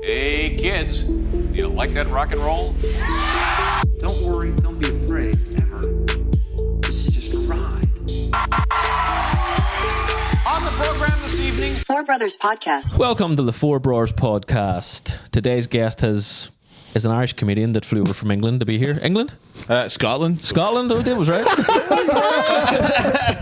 Hey kids, you like that rock and roll? Don't worry, don't be afraid, ever. This is just a ride. On the program this evening, Four Brothers Podcast. Welcome to the Four Bros Podcast. Today's guest is an Irish comedian that flew over from England to be here. England? Scotland. Scotland, oh, it was right.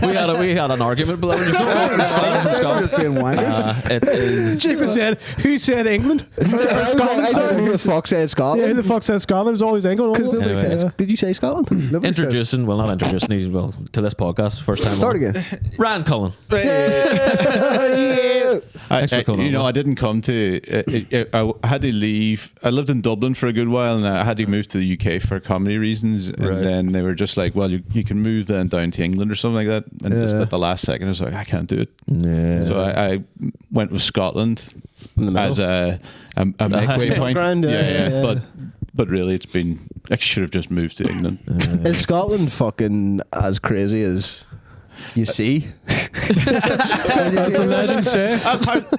we had an argument, but Just being wankers. it is. Jacob said, who said England? I don't know who the fuck said Yeah, Scotland. who the fuck said Scotland? It was always England. Because nobody Anyway. says. Did you say Scotland? Nobody says. Introducing, well, not introducing, well, to this podcast, first time. Start on. again. Ryan Cullen. Thanks for coming You know, over. I didn't come to. I had to leave. I lived in Dublin for a good while, and I had to move to the UK for comedy reasons. And Right. then they were just like, "Well, you can move then down to England or something like that." And just at the last second, I was like, "I can't do it." Yeah. So I went with Scotland In the middle. as a midway point. Ground, yeah. But really, it's been. I should have just moved to England. Is Scotland fucking as crazy as you see? As the legends say.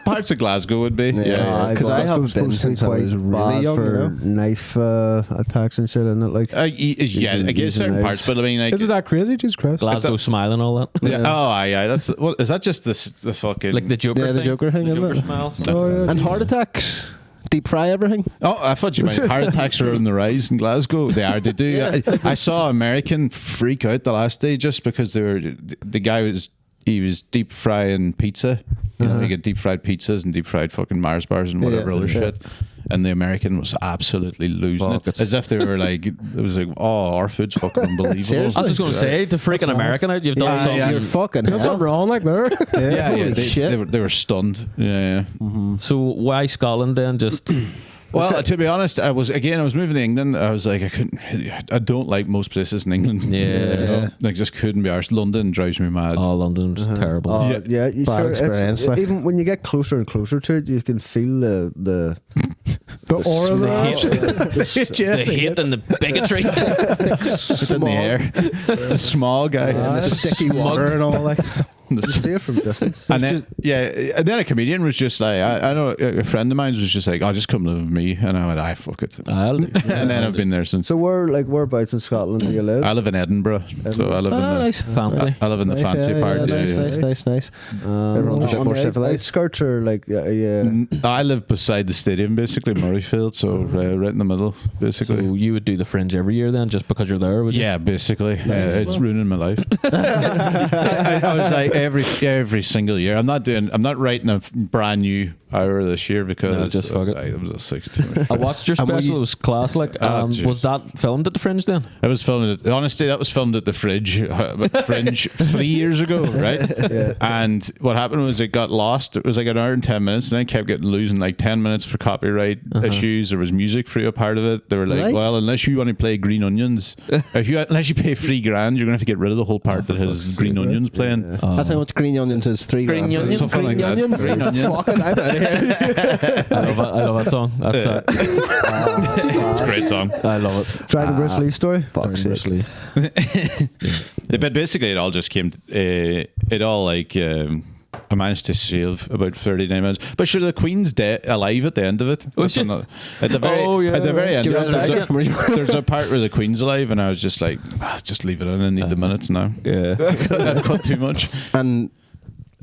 Parts of Glasgow would be. Yeah. Because I haven't been since I was really young. for knife attacks and shit, isn't it? Like, I guess certain knives. parts, but I mean, like, Isn't that crazy? Jesus Christ. Glasgow smile and all that. yeah. Oh, aye. That's what is that? Just the fucking Like the Joker Yeah, the thing? Joker thing, The isn't Joker it? smile. Oh, yeah. And heart attacks. Deep fry everything. Oh, I thought you meant heart attacks are on the rise in Glasgow. They are. They do. I saw an American freak out the last day just because the guy was deep frying pizza. You know, you get deep fried pizzas and deep fried fucking Mars bars and whatever other shit. And the American was absolutely losing Fuck, it, as if they were like, it was like, oh, our food's fucking unbelievable. I was just going to say, to freaking American out, you've done something. You're fucking That's hell. not wrong, like there. Holy shit. They were stunned. Yeah. So why Scotland then? Just Well, to be honest, I was moving to England. I was like, I don't like most places in England. Yeah. You know? Like, just couldn't be arsed. London drives me mad. oh, London's terrible. yeah, you Bad sure, experience, it's, like. even when you get closer and closer to it, you can feel the The aura there. The hate and the bigotry. It's in the air. The small guy. The sticky water and all like. you see it from distance. And then, and then a comedian was just like, I know a friend of mine was just like, just come live with me. And I went, fuck it. And then I've been there since. So whereabouts in Scotland do you live? I live in Edinburgh. So I live in the Nice. Family. I live in the fancy part. Nice. Everyone's a bit on more the civilized. outskirts or like I live beside the stadium, basically, Murrayfield, so right in the middle, basically. So you would do the Fringe every year then, just because you're there, would you? Yeah, basically. It's ruining my life. I was like every single year. I'm not writing a brand new hour this year because No, just fuck it. It was a 6 I watched your special. It was class. Like, jeez. was that filmed at the Fringe then? It was filmed. Honestly, that was filmed at the Fringe 3 years ago, right? And what happened was it got lost. It was like an hour and 10 minutes, and I kept losing like 10 minutes for copyright issues. There was music for a part of it. They were like, well, unless you want to play Green Onions, unless you pay $3,000, you're gonna have to get rid of the whole part that has Green Onions playing. That's how much green onions is. $3 Green grand. onions? Something like that. Onions? Green Onions. Fucking I'm out of here. I love that song. That's It's a great song. I love it. Dragon Bruce Lee story? Fuck's sake. Seriously. But basically, it all just came. It all like. I managed to save about 39 minutes, but sure, the Queen's dead, alive at the end of it. Was she? At the very, at the very end, Do you remember there's a part where the Queen's alive, and I was just like, just leave it in. I need the minutes now. Yeah. I've cut too much. And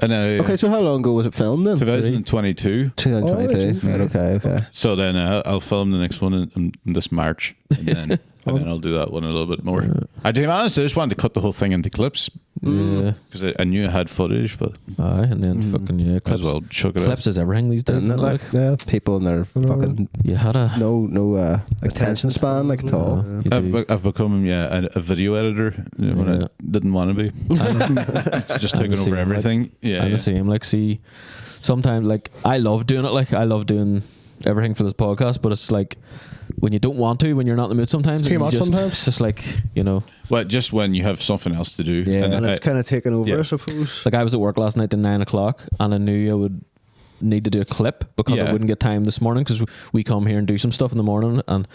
okay, so how long ago was it filmed then? 2022. 2022. Right, okay. So then I'll film the next one in this March, and then I'll do that one a little bit more. To be honest, I just wanted to cut the whole thing into clips. Yeah. Because I knew I had footage, but Aye, and then fucking might clips. as well chuck it Clips is everything these days. Isn't it Isn't it, like, yeah, people in their fucking you had a no attention span like at all. you do. I've become a video editor when I didn't want to be. Just taking over everything. Yeah, I'm the same. Like, see, sometimes like I love doing it. Like I love doing everything for this podcast, but it's like when you don't want to, when you're not in the mood sometimes. It's too much sometimes. It's just like, Well, just when you have something else to do. Yeah. And it's kind of taken over, yeah. I suppose. like I was at work last night till 9 o'clock and I knew I would need to do a clip because I wouldn't get time this morning because we come here and do some stuff in the morning and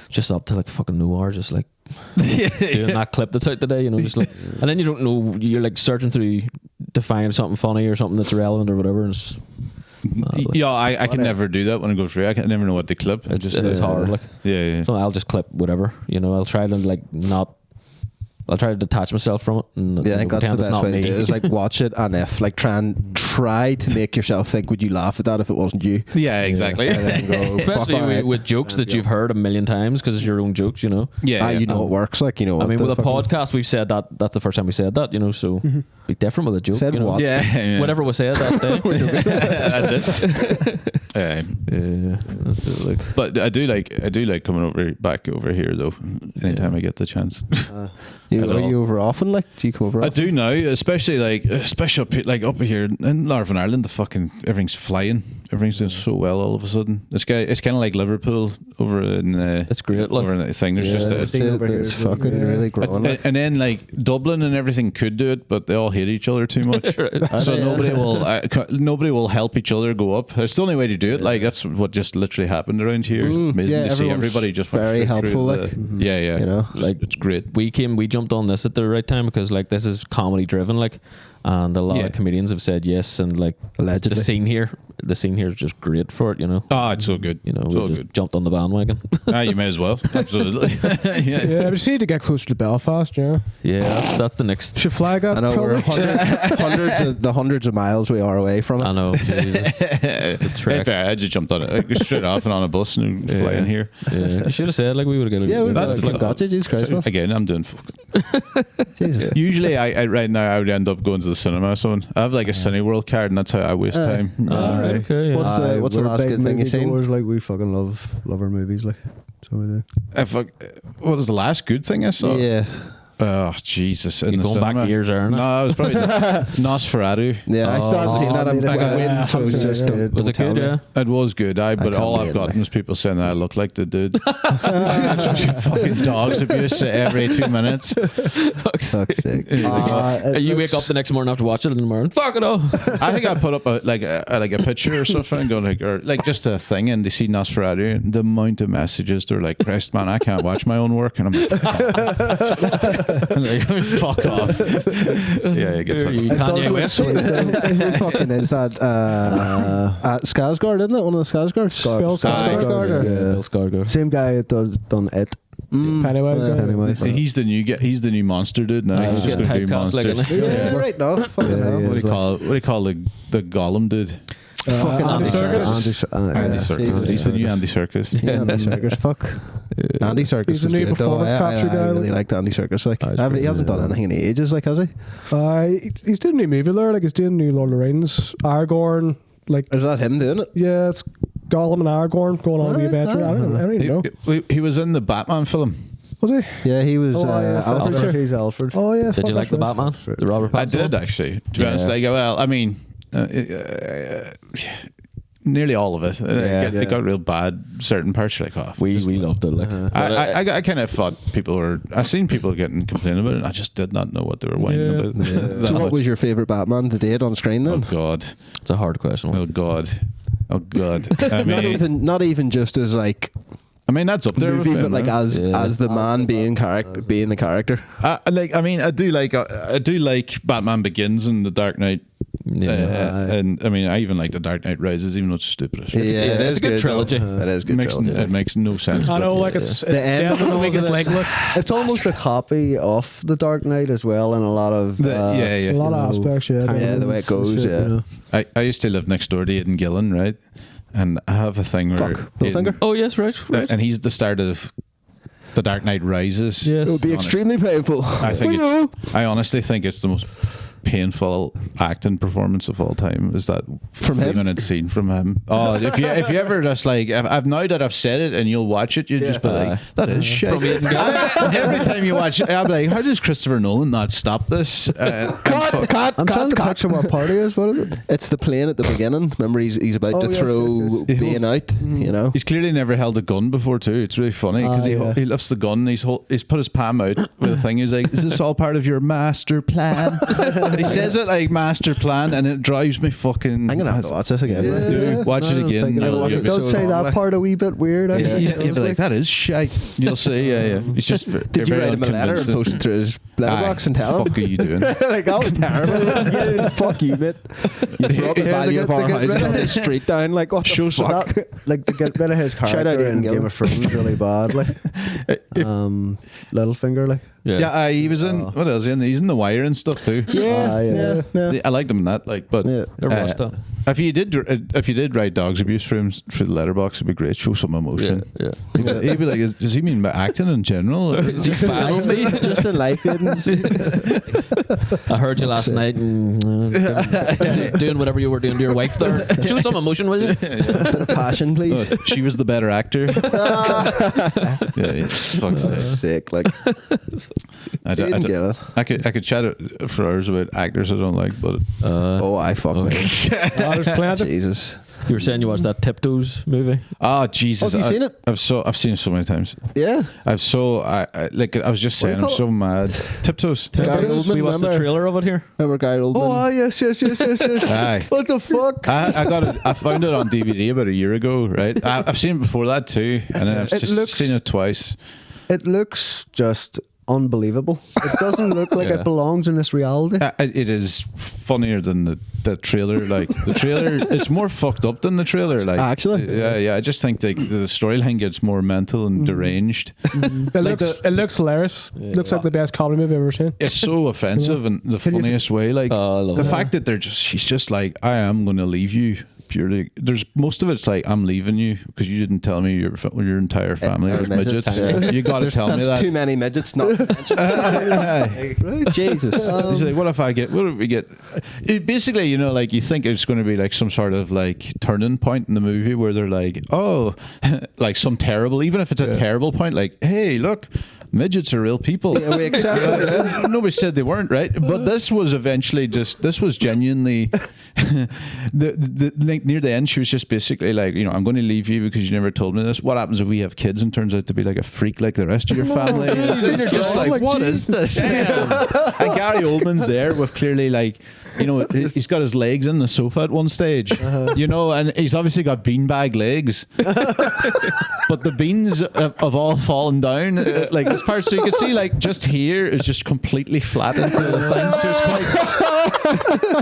just up to like fucking no hour, just like doing that clip that's out today, just like, and then you don't know, you're like searching through to find something funny or something that's relevant or whatever, and it's Yeah, I can never do that when I go through. I can never know what to clip. It's hard. Like, yeah. so I'll just clip whatever. I'll try to I'll try to detach myself from it. And, Yeah, I think that's the pretend it's best not way to me. do it. Is like watch it, and if like try to make yourself think, would you laugh at that if it wasn't you? Yeah, exactly. And then go, Especially fuck, alright. with jokes that you've heard a million times because it's your own jokes, Yeah, You know it works. Like I what mean, the with a fucking- podcast, we've said that that's the first time we said that, so be different with a joke. Said what? Yeah. Whatever was said that day. That's it. Yeah, that's it, like. But I do like coming back over here though. Anytime I get the chance. Are you over often? Like, do you come over? I Often? do now, especially up here in Northern Ireland. The fucking everything's flying. Everything's doing so well all of a sudden. It's kind of like Liverpool over in. It's great, like. over in that thing. There's just It's fucking really growing. Like. and then like Dublin and everything could do it, but they all hate each other too much. So nobody will help each other go up. It's the only way to do it. Like that's what just literally happened around here. It's amazing to see everyone's everybody just went very straight through helpful. the- Yeah. Like, it's great. we jumped on this at the right time because like this is comedy driven, like, and a lot of comedians have said yes, and like Allegedly. the scene here is just great for it, Oh, it's so good. we so just good. jumped on the bandwagon. You may as well. Absolutely. yeah. Yeah, we just need to get closer to Belfast, Yeah, that's the next. Should flag up. I know we're probably. hundreds of miles we are away from it. I know. Jesus. The trek. Fair, I just jumped on it like, straight off and on a bus and flying here. Yeah, you should have said like we would have got. Yeah, we've That's got it. Jesus Christ, man. Again, I'm doing. Jesus. Usually, I right now I would end up going to the cinema or something. I have like a Cineworld card, and that's how I waste time. Alright, okay. Yeah. What's the we're last big good thing you seen? moviegoers, like, we fucking love our movies, like, so we do. What was the last good thing I saw? Yeah. Oh Jesus! In You're the going back cinema. years there, No, aren't I was probably Nosferatu. Yeah, I still haven't seen that. I'm I back mean, in, so it's just don't Was it tell good? me. Yeah. It was good, but can't all wait, I've gotten like. is people saying that I look like the dude. Fucking dogs abuse every 2 minutes. Fuck's Fuck's sake. sake. You wake up the next morning after watching it in the morning. Fuck it all. I think I put up a picture or something, and go or just a thing, and they see Nosferatu, and the amount of messages they're like, "Christ, man, I can't watch my own work," and I'm like, "Fuck off." Yeah, it gets You It Kanye does West. look sweet, though. Who fucking is that? Skarsgård, isn't it? One of the Skarsgårds? Bill Skarsgård, Yeah. Bill Skarsgård. Same guy that done it. Pennywise. guy. Pennywise. He's the new monster dude now. He's He's just getting going to do typecast like monsters. it. Yeah, right now. Fucking hell. What do you call the Gollum dude? Fucking Andy Andy Serkis. Serkis. Andy Serkis. He's the new Andy Serkis. Yeah, Andy Serkis. Fuck. Andy Serkis He's the is new good, though. performance capture I guy. really liked Andy Serkis. Like, he's pretty he hasn't done anything in ages, like, has he? He's doing a new movie there. Like he's doing new Lord of the Rings. Aragorn. Like Is that him doing it? yeah, it's Gollum and Aragorn going on the adventure. I don't even know. He was in the Batman film. Was he? Yeah, he was yeah, Alfred. Alfred. He's Alfred. Oh yeah. Did fuck, you like that's the right. Batman? The Robert I Pattinson did one? actually. To be honest, nearly all of it. They got real bad certain parts. You're like, oh, We loved it. Like, but I kind of thought I seen people getting complaining about it. And I just did not know what they were whining about. So, what was your favourite Batman to date on screen Oh then? God! it's a hard question. Oh God! Oh God! I Not even just as like I mean that's up there. movie, with but like him, as the man being the character. I do like Batman Begins and The Dark Knight. And I mean, I even like The Dark Knight Rises, even though it's stupid. as shit. it's a good though. trilogy. It is a good trilogy. It makes no sense. I but- know, like it's The end definitely of weakest it. link. Look, It's almost a copy of The Dark Knight as well, in a lot of a lot of aspects. Yeah, Yeah, the way it goes, yeah. I used to live next door to Aidan Gillen, right? And I have a thing where Fuck, Billfinger. Oh yes, right. and he's the start of The Dark Knight Rises. Yes. It would be Honest. extremely painful. I honestly think it's the most painful acting performance of all time. Is that From him? 3-minute scene from him? Oh, if you ever just like, I've now that I've said it and you'll watch it, you just be like, that is shit. Every time you watch it, I'm like, how does Christopher Nolan not stop this? I'm trying to catch him what party is. What is it? It's the plane at the beginning. Remember, he's about Oh, to yes, throw yes, being out. You know, He's clearly never held a gun before too. It's really funny because he lifts the gun and he's put his palm out with a thing. He's like, "Is this all part of your master plan?" He says it like master plan, and it drives me fucking. I'm gonna have to watch this again. Yeah. Do watch it again. Don't say that part a wee bit weird. Yeah, you'll be like, that is shite. You'll see, yeah. It's just. Did you write him a letter and post it through his letterbox and tell him? What the fuck are you doing? Like, that was terrible. Yeah, fuck you, mate. You brought the value of our houses on the street down. Like, what the fuck? Like, to get rid of his Shout out character in Ian Gillan. Game of Thrones really bad. Like, Littlefinger, like. Yeah, he was in. What else? He's in The Wire and stuff too. Yeah. I liked him in that. Like, but Never watched that. if you did write dogs abuse for him for the letterbox, it'd be great. Show some emotion. Yeah. He'd be like, does he mean by acting in general? Is he foul me? Just in life, I heard you last night and doing whatever you were doing to your wife there. Show some emotion, will you? bit of passion, please. She was the better actor. Fuck's sake. Sick, like. Didn't get it. I could chat for hours about actors I don't like, but I fuck with it. There's plenty. Jesus. You were saying you watched that Tiptoes movie? Jesus! Have you seen it? I've seen it so many times. Yeah. I was just saying, I'm so mad. Tiptoes. Gary Oldman, We watched the remember? trailer of it here. Remember Gary Oldman? Oh, yes. Aye. What the fuck? I found it on DVD about a year ago, right? I've seen it before that too, and then I've seen it twice. It looks just unbelievable. It doesn't look like it belongs in this reality. It is funnier than the trailer. Like the trailer, it's more fucked up than the trailer. Like Actually? yeah. I just think the storyline gets more mental and deranged. It looks hilarious. Looks like the best comedy movie I've ever seen. It's so offensive in the funniest way. Like I love the it. fact that she's just like, I am going to leave you. Purely, there's most of it's like, I'm leaving you because you didn't tell me your entire family was midgets. You got to tell me That's that. too many midgets not to mention. Jesus. He's like, what if we get basically, you know, like you think it's going to be like some sort of like turning point in the movie where they're like, oh, like some terrible, even if it's a terrible point, like, hey, look, midgets are real people. Yeah, we accept it. Nobody said they weren't, right? But this was genuinely like near the end, she was just basically like, you know, I'm going to leave you because you never told me this. What happens if we have kids and turns out to be like a freak like the rest of your family? And you're just like, what is this? And Gary Oldman's there with clearly like, you know, he's got his legs in the sofa at one stage, you know, and he's obviously got beanbag legs, but the beans have all fallen down like this part, so you can see like just here is just completely flat into the thing, so it's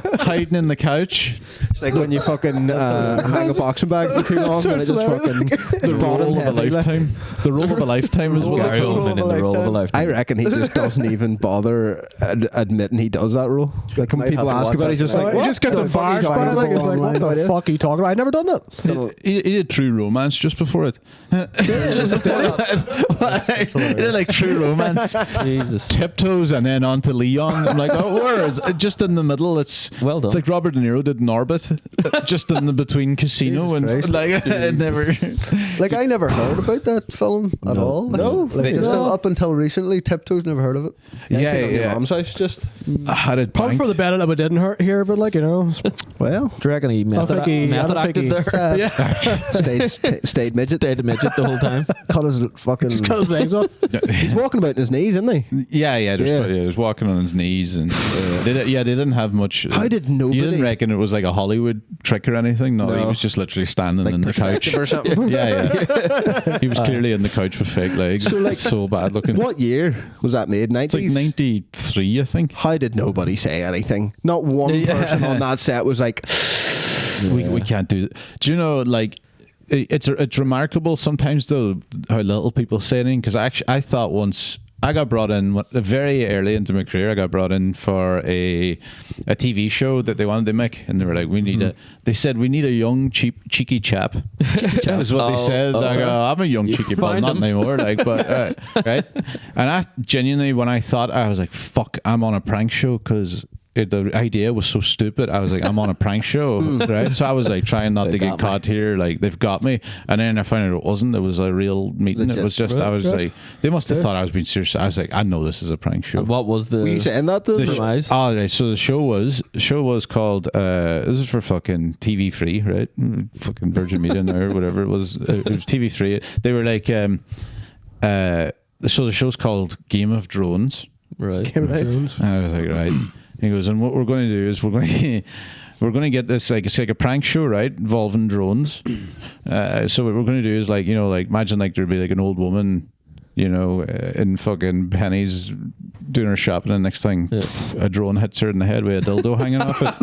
quite hiding in the couch. It's like when you fucking hang a boxing bag for too long and it just fucking The role of a lifetime. The role of a lifetime is what Gary they call Oldman it. in the role of a I lifetime. reckon he just doesn't even bother admitting he does that role. Like when Might people have to ask watch about it, he's that just tonight. like, He what just gets the fuck are you embarrassed by talking it. Like, about? it's like, what the fuck are you talking about? I never done it. He did True Romance just before it. He did like True Romance. Jesus. Tiptoes and then on to Leon. I'm like, oh, where is it? Just in the middle? It's Well done. It's like Robert De Niro did in Orbit, just in the between Casino and Christ. like it never. Like, I never heard about that film at all. Like, No. like just up until recently, Tiptoes, never heard of it. Yeah. Mom's house just. I had it. Probably banked. for the better that we didn't hear of it, like, you know. Well, Do you reckon he method acted there? Yeah. stayed midget. Stayed a midget the whole time. Cut his fucking. Just cut his legs off. He's walking about in his knees, isn't he? Yeah. Yeah. He was walking on his knees, and they didn't have much. How did nobody? You didn't reckon it was like a Hollywood trick or anything? No, he No. was just literally standing Like in the couch. perspective or something? Yeah. He was clearly in the couch with fake legs. So, like, so bad looking. What year was that made? 90s? It's like 93, I think. How did nobody say anything? Not one person on that set was like, We can't do that. Do you know, like, it's remarkable sometimes though how little people say anything, because I thought once I got brought in very early into my career. I got brought in for a TV show that they wanted to make, and they were like, they said we need a young cheeky chap. Is what they said. I go, I'm a young cheeky, well, not anymore. Like, but right. And I genuinely, when I thought, I was like, fuck, I'm on a prank show, because the idea was so stupid. I was like, I'm on a prank show, right? So I was like trying not to get caught here. Like, they've got me. And then I found out it wasn't. It was a real meeting. Legit. It was just, I was like, they must have thought I was being serious. I was like, I know this is a prank show. And what was the were you saying that? The premise? Right, so the show was called this is for fucking TV3, right? Fucking Virgin Media now or whatever it was. It was TV3. They were like so the show's called Game of Drones. Right. Game of Thrones. And I was like, right. He goes, and what we're going to do is we're going to get this like it's like a prank show, right, involving drones. So what we're going to do is like imagine like there'd be like an old woman, in fucking pennies doing her shopping, and next thing a drone hits her in the head with a dildo hanging off it.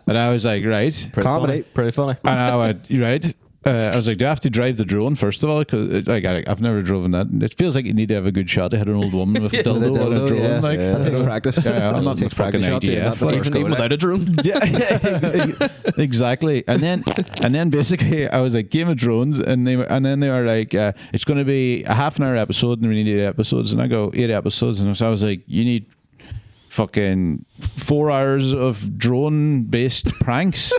And I was like, right, Pretty funny. and I went, right. I was like, do I have to drive the drone first of all? Because I've never driven that. It feels like you need to have a good shot to hit an old woman with a dildo on a drone. Yeah. Like, That takes practice. Yeah, I'm not in the fucking IDF. Even without a drone. Yeah, exactly. And then basically I was like, game of drones, and then they were like, it's going to be a half an hour episode, and we need 8 episodes. And I go 8 episodes, and so I was like, you need fucking 4 hours of drone based pranks.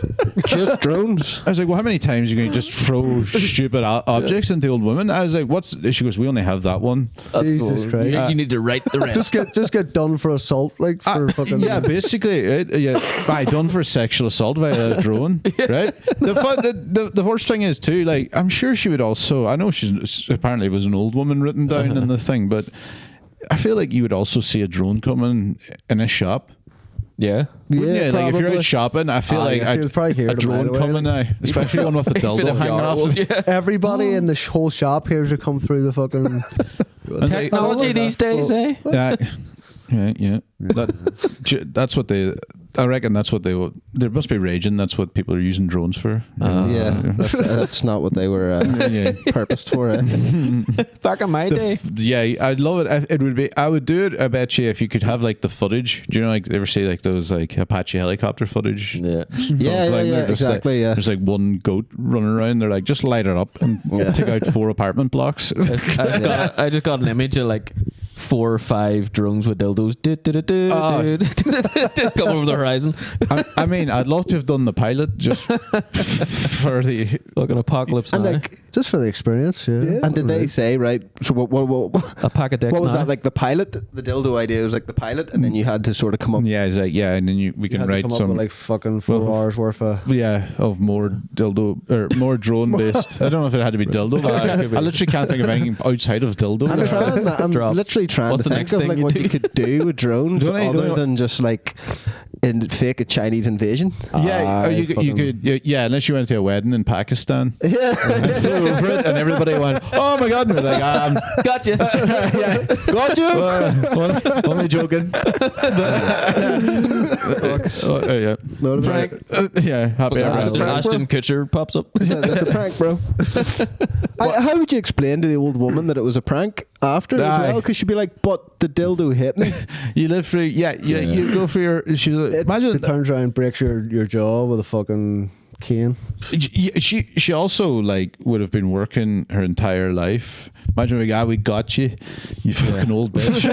Just drones. I was like, well, how many times are you going to just throw stupid objects into old women? I was like, she goes, we only have that one. Jesus Christ. You need to write the rest. Just get done for assault, like for fucking. Yeah, basically, right? Yeah, done for sexual assault via a drone, right? The worst thing is too, like, I'm sure she would also. I know she's apparently was an old woman written down in the thing, but I feel like you would also see a drone coming in a shop. Yeah. Yeah, like if you're out shopping, I feel like she was probably here a drone coming now, especially one with a dildo hanging off. Yeah. Everybody in the whole shop hears it come through the fucking Technology these days, eh? Yeah. That's what they. I reckon that's what they must be raging. That's what people are using drones for. That's not what they were purposed for. Back in my day. I'd love it. It would be. I would do it. I bet you if you could have like the footage. Do you know, like, ever see like those like Apache helicopter footage? Yeah, exactly. Yeah. There's like one goat running around. They're like, just light it up and take out 4 apartment blocks. I just got an image of like 4 or 5 drones with dildos come over the horizon. I mean, I'd love to have done the pilot just for the fucking apocalypse. And now. like, just for the experience, yeah. And did they say, right? So what A pack of dicks. what was now. that, like the pilot? The dildo idea was like the pilot, and then you had to sort of come up. it's like and then we can write come up some with like fucking 4 hours worth of. of more dildo or more drone based. I don't know if it had to be dildo. But I literally can't think of anything outside of dildo. I'm Drop. literally trying What's to the think next of thing like you what do? you could do with drones Don't I- other than just like fake a Chinese invasion. Yeah, or you could unless you went to a wedding in Pakistan. Yeah, and flew over it, and everybody went, "Oh my god!" And we're like, Gotcha. got you. Only joking. Yeah, Prank. happy ever after. Ashton Kutcher pops up. That's a prank, bro. How would you explain to the old woman that it was a prank after as well? Because she'd be like, "But the dildo hit me." You live through, you go for your. Imagine It turns around, breaks your jaw with a fucking cane. She also like would have been working her entire life. Imagine we got you fucking old bitch.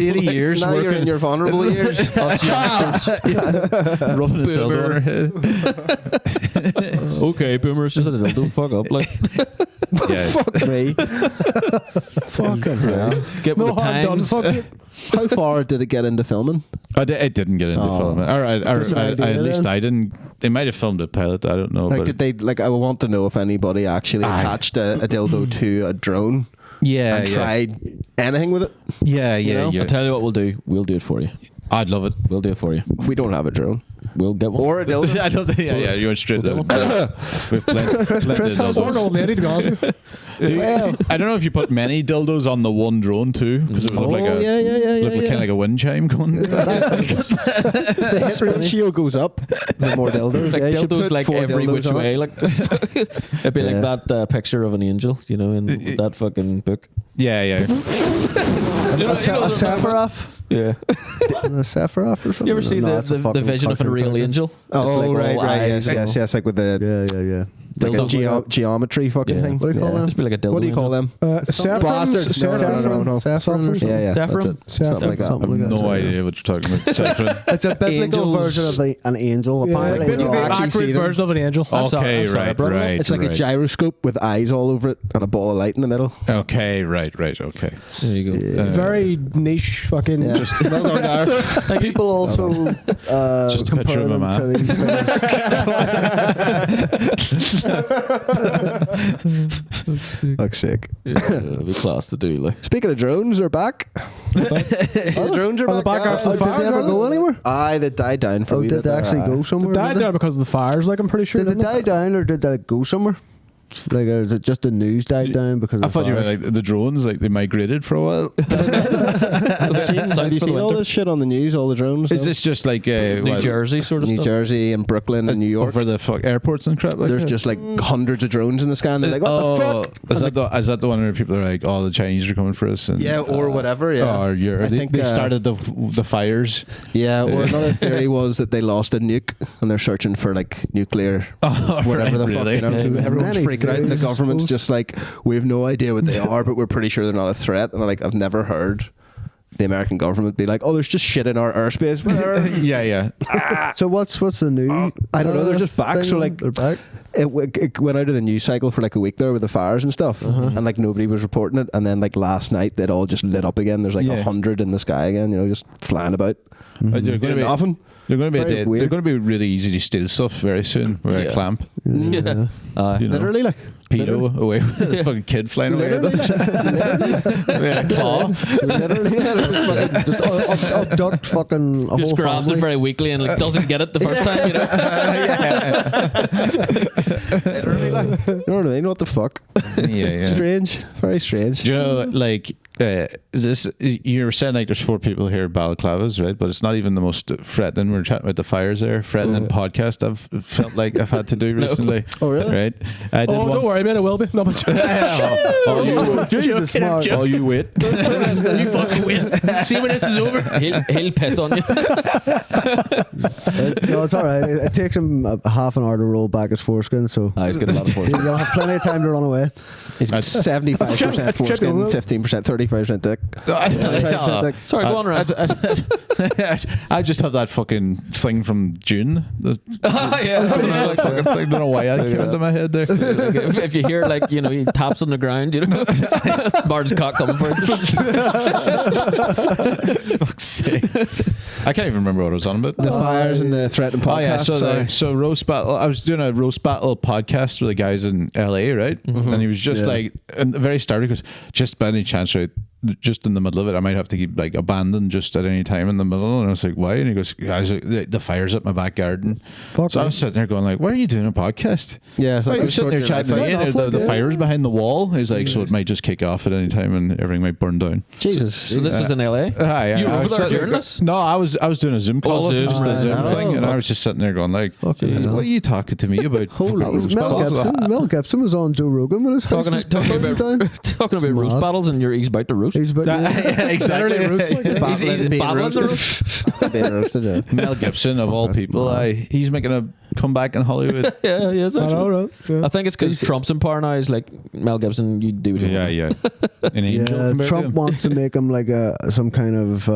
80 years Now working. you're in your vulnerable years. Rubbing a dildo on her head. Okay, boomer, it's just a dildo. Fuck up, like. Fuck me. Fucking hell. Get with the times. How far did it get into filming? It didn't get into filming. All right, at least I didn't. They might have filmed a pilot. I don't know. Like, but did they? Like, I want to know if anybody actually attached a dildo to a drone. And tried anything with it. Yeah. I'll tell you what we'll do. We'll do it for you. I'd love it. We'll do it for you. We don't have a drone We'll get one. or a dildo. I don't think. Yeah. You went straight there. We've plenty of Or an old dildos. lady, to be honest with you. I don't know if you put many dildos on the one drone too, because it would look like kind of like a wind chime going. The hit ratio goes up. The more dildos. Like you should dildos put like 4 every dildos which on it. way. Like it'd be like that picture of an angel, in that fucking book. Yeah. A Sephiroth? Yeah. A Sephiroth or something? You ever see No, it's a the fucking vision of a cartoon real character. angel? Oh, It's like all eyes, yes, like with the Yeah. like a dildo. geometry fucking Yeah. thing. What do you call them? Just be like a dildo. What do you call angel. them? Saffron? No. Saffron or something? Yeah, Saffron? that's it. Something like that. Something like that. No idea what you're talking about. Saffron. It's a biblical Angels. version of an angel. Yeah, Apparently, like, they're you all- actually see accurate them. version of an angel. I'm sorry, Okay, I brought it up. right. It's like a gyroscope with eyes all over it and a ball of light in the middle. Okay, right. Okay. There you go. Very niche fucking. Yeah. Just People also Just a picture compare of a them man. to these Fuck's sake. It'd be class to do, like. Speaking of drones, they're back. The drones are Are they back back. after the Did they fires? ever are go they? anywhere? Aye, they died down for a Oh, wee did bit they there, actually aye. go somewhere? Died did down because of the fires, like I'm pretty sure. they? Did didn't they die down or did they go somewhere? Like, is it just the news died down because I of the thought you fires? meant like the drones, like they migrated for a while. Have you seen all this shit on the news? All the drones. Is though? this just like New Jersey sort of New stuff? Jersey and Brooklyn and New York? over the airports and crap? Like There's that? just like hundreds of drones in the sky, and they're like, "What the fuck?" Is that the one where people are like, "Oh, the Chinese are coming for us"? And, Yeah, or whatever. Yeah, Or I they, think they started the fires. Yeah, or another theory was that they lost a nuke and they're searching for like nuclear, Oh, whatever the right, fuck. really? You know, so Yeah, everyone's many freaking out, and the theories, I government's suppose. just like, we have no idea what they are, but we're pretty sure they're not a threat. And like, I've never heard the American government be like, "Oh, there's just shit in our airspace." Yeah. So what's the new? I don't know, they're just back, thing? so, like- they're back. It went out of the news cycle for like a week there with the fires and stuff, and like nobody was reporting it. And then like last night, they'd all just lit up again. There's like 100 in the sky again, you know, just flying about. They're going to be Nothing. They're going to be Very they're weird. going to be really easy to steal stuff very soon. With a Yeah. clamp, Yeah. you know, Literally, like pedo away with a fucking kid flying away with a claw. literally. Just abduct fucking a Just whole grabs it family. very weakly and like doesn't get it the first time, you know. Literally, like, you know what I mean? What the fuck? Yeah. Strange, very strange. Do you know, like, this? You were saying like there's 4 people here, balaclavas, right? But it's not even the most threatening. We were chatting about the fires there. Threatening podcast I've felt like I've had to do recently. Oh, really? Right? I did Oh, one. don't worry, man. It will be. No, but Jesus, Mark. Oh, you wait. You fucking win. See when this is over. He'll piss on you. No, it's all right. It takes him a half an hour to roll back his foreskin, so He's got a lot of force. you'll have plenty of time to run away. He's got 75% I've checked foreskin, it. 15%, 35% dick. 25% dick. Sorry, go on, Ryan. I just have that fucking thing from June. The Yeah. fucking thing. I don't know why that came into my head there. Like, if you hear like, you know, he taps on the ground, you know, that's Martin's cock coming for him. Fuck's sake. I can't even remember what I was on about. The fires and the threatened podcast. Oh yeah, so sorry. so roast battle. I was doing a roast battle podcast with the guys in LA, right? And he was just like, and the very start, he goes, "Just by any chance, right, just in the middle of it, I might have to keep like abandoned just at any time in the middle." And I was like, "Why?" And he goes, "Guys, the fire's up my back garden." So I was sitting there going like, "Why are you doing a podcast?" Yeah, Right, like, he was sitting there sorting chatting to your me, life and out. the fire's behind the wall. He's like, "So it might just kick off at any time, and everything might burn down." Jesus. So this was in LA? Hi, You were I over was there sitting during this? No, I was doing a Zoom call, Oh, with him, Zoom. just a Zoom Oh, thing, and fuck. I was just sitting there going like, Fucking hell. "What are you talking to me about?" Holy roast Mel battles? Gibson was on Joe Rogan with his house Talking was burning down. talking about roast mad. battles, and he's about to roast. He's about Yeah, exactly. He's being battling the roasted. roast. Being roasted, yeah. Mel Gibson of all people, he's making a comeback in Hollywood. Yeah, he is I actually. know, right? I think it's because Trump's in power now. He's like, Mel Gibson, you do what you want. yeah. An angel compared to Trump him. wants to make him like some kind of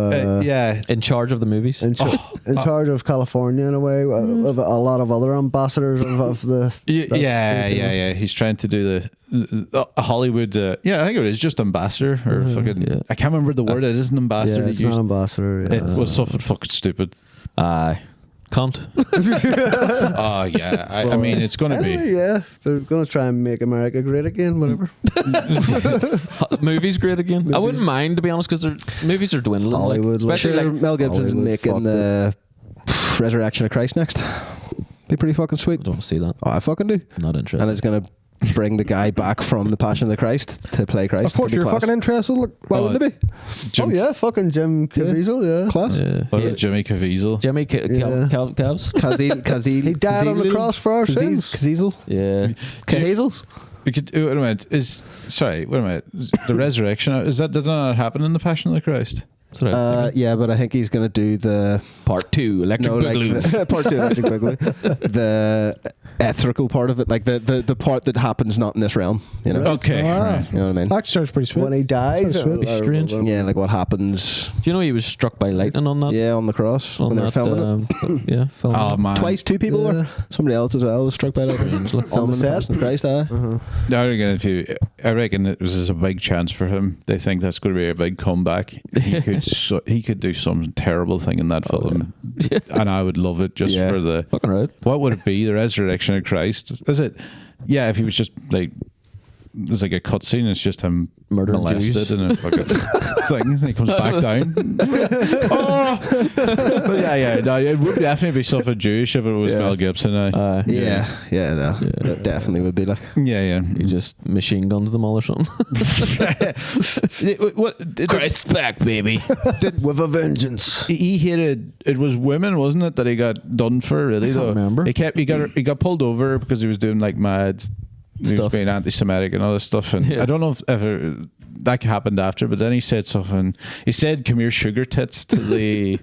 Yeah. In charge of the movies. in charge of California in a way, of a lot of other ambassadors of the. Yeah. He's trying to do the Hollywood. I think it is just ambassador or fucking. Yeah. I can't remember the word. It is an ambassador. Yeah, that it's used- not ambassador. It Yeah. was something fucking stupid. Cunt. Oh yeah. I mean, it's going to be. Anyway, yeah, they're gonna try and make America great again. Whatever. Movies great again. I wouldn't mind, to be honest, because movies are dwindling. Hollywood, like, especially Sure, like, Mel Gibson's Hollywood making the Resurrection of Christ next. Be pretty fucking I sweet. don't see that. Oh, I fucking do. Not interested. And it's going to bring the guy back from the Passion of the Christ to play Christ. Of course, Could be you're class. fucking interested. Look, Why wouldn't it be? Jim, Oh yeah, fucking Jim Caviezel. Yeah. Class. Yeah. What about Jimmy Caviezel? Jimmy Yeah. Calves. Kazil. He died on the cross for our sins. Kazizel. Yeah. Kahazels. We could. Wait a minute. Wait a minute. The resurrection did that not happen in the Passion of the Christ? That's what I was thinking. Yeah, but I think he's going to do the Part 2, Electric Boogaloo. the, part 2 Electric Boogaloo. The ethical part of it, like the part that happens not in this realm. You know. Okay. right. You know what I mean? actually sounds pretty sweet. When he dies, Sounds sweet. Strange. Yeah, like what happens. Do you know he was struck by lightning on that? Yeah, on the cross On when they were that, filming it. yeah, filming Oh it. man. Twice, 2 people were. Somebody else as well was struck by lightning. On the set? Passion of Christ, I reckon it was a big chance for him. They think that's going to be a big comeback. He could do some terrible thing in that film, and I would love it just Yeah. for the. Fucking right. What would it be? The resurrection of Christ? Is it? Yeah, if he was just like, there's like a cutscene, it's just him Murdering molested Jews. in a fucking thing, and he comes back down. But yeah, no, it would definitely be something Jewish if it was Mel Gibson. No, it definitely would be like. Yeah. He just machine guns them all or something. Christ's back, baby. With a vengeance. He hated it was women, wasn't it, that he got done for? Really, though. Remember? He got pulled over because he was doing like mad. He was Stuff. being anti-Semitic and all this stuff, and I don't know if ever that happened after. But then he said something. He said, "Come here, sugar tits," to the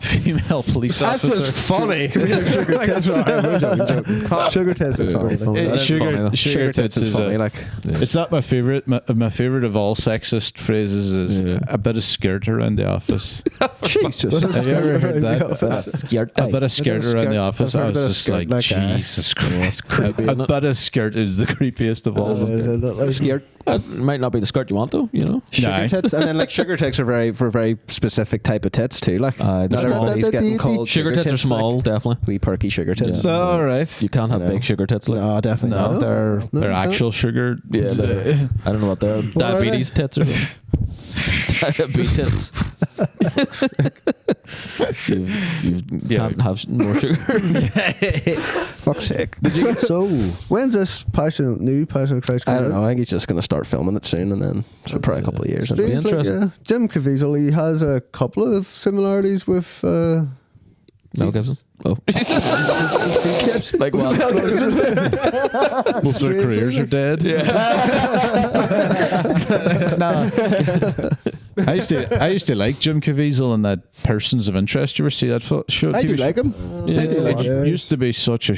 female police That's officer. just funny. Sugar test is very funny. That is funny, though. Sugar tits is funny. Like, it's not my favorite. My favorite of all sexist phrases is a bit of skirt around the office. Jesus. Have you ever heard that? Scared A bit of skirt around the office. I've I heard a was bit of just skirt like, like that. Jesus Christ. creepy, A isn't it? bit of skirt is the creepiest of all. Scared. It might not be the skirt you want, though, you know? Sugar Aye. tits, and then like sugar tits are for a very specific type of tits too. Like They're not small. everybody's getting called Sugar tits are small, like, definitely. wee perky sugar tits. Yeah. All right. You can't have No. big sugar tits. Like. No, definitely No. not. They're actual sugar. Yeah, I don't know what they're. are Diabetes tits or something. Diabetes tits. you can't have more sugar. Fuck's sake. So, when's this new Passion of Christ I coming don't out? know. I think he's just going to start filming it soon, and then so probably a couple of years. Be Strange, like, interesting. Jim Caviezel, he has a couple of similarities with Mel Gibson. Oh. Like what? Both their careers are dead. No. I used to like Jim Caviezel and that Persons of Interest. You ever see that show? I do TV like show? him. Yeah. I do like It him. used to be such a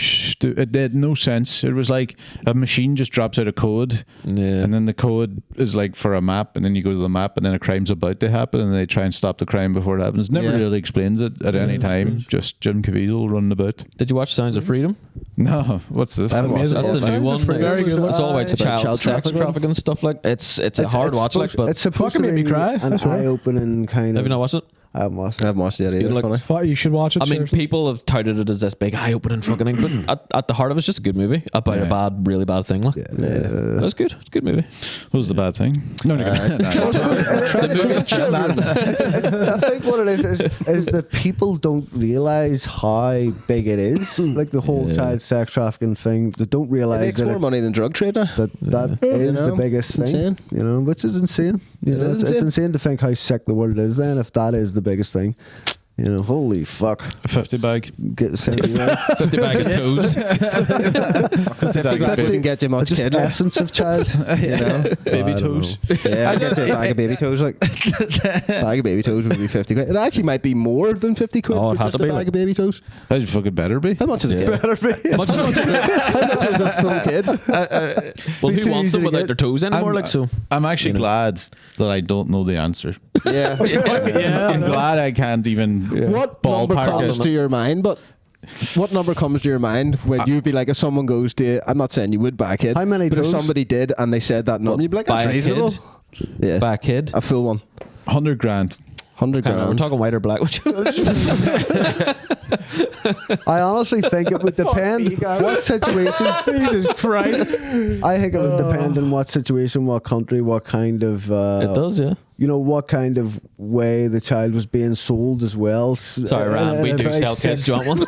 it had no sense. It was like a machine just drops out a code, Yeah. and then the code is like for a map, and then you go to the map, and then a crime's about to happen, and they try and stop the crime before it happens. Never Yeah. really explains it at any time. Just Jim Caviezel running about. Did you watch Sounds of Freedom? No, what's this? I haven't watched it. That's the Sounds new of one. Freedom. It's, Very good. it's all about It's about child sex trafficking. trafficking stuff. Like it's a hard watch. Like, but it's supposed Fucking to made be me cry. an That's right. eye-opening kind have of. you not watched it? I haven't watched I it. haven't watched it either. You'd Funny. Fuck, you should watch it. I mean, seriously. people have touted it as this big eye-opening fucking thing, but at the heart of it, it's just a good movie about a bad, really bad thing. Like, that's good. It's a good movie. What was the bad thing? No, no, The movie itself. I think what it is that people don't realize how big it is. Like the whole child sex trafficking thing. They don't It realize makes that more money than drug trade now. that is the know, biggest it's thing. insane. You know, which is insane. You It know, is it's insane. insane to think how sick the world is then if that is the biggest thing. You know, holy fuck. 50 bag. Get sent around. 50 bag of toes. 50 grand wouldn't get you much Just kid. Like, essence of child. you know? Baby I don't toes. Yeah, I'd get you a bag of baby toes. Like, bag of baby toes would be 50 quid. It actually might be more than 50 quid Oh, it for has just to a be, bag like- of baby toes. That fucking better be. How much is a Yeah. kid? How much is a full kid? Well, Be who too wants easy them to without get. their toes anymore? Like so. I'm actually You know. glad that I don't know the answer. Yeah. I'm glad I can't even What number ballpark comes it. to your mind? But what number comes to your mind when you'd be like, if someone goes to, I'm not saying you would buy a kid, How many but if toes? somebody did and they said that number, you'd be like, Buy that's a kid? reasonable. Yeah, By a kid. a full one, 100 grand. 100 Kind of, we're grand. talking white or black. I honestly think it would depend what situation. Jesus Christ. I think it would depend on what situation, what country, what kind of. It does, yeah. You know, what kind of way the child was being sold as well. Sorry, Ryan. We do sell kids. Do you want one?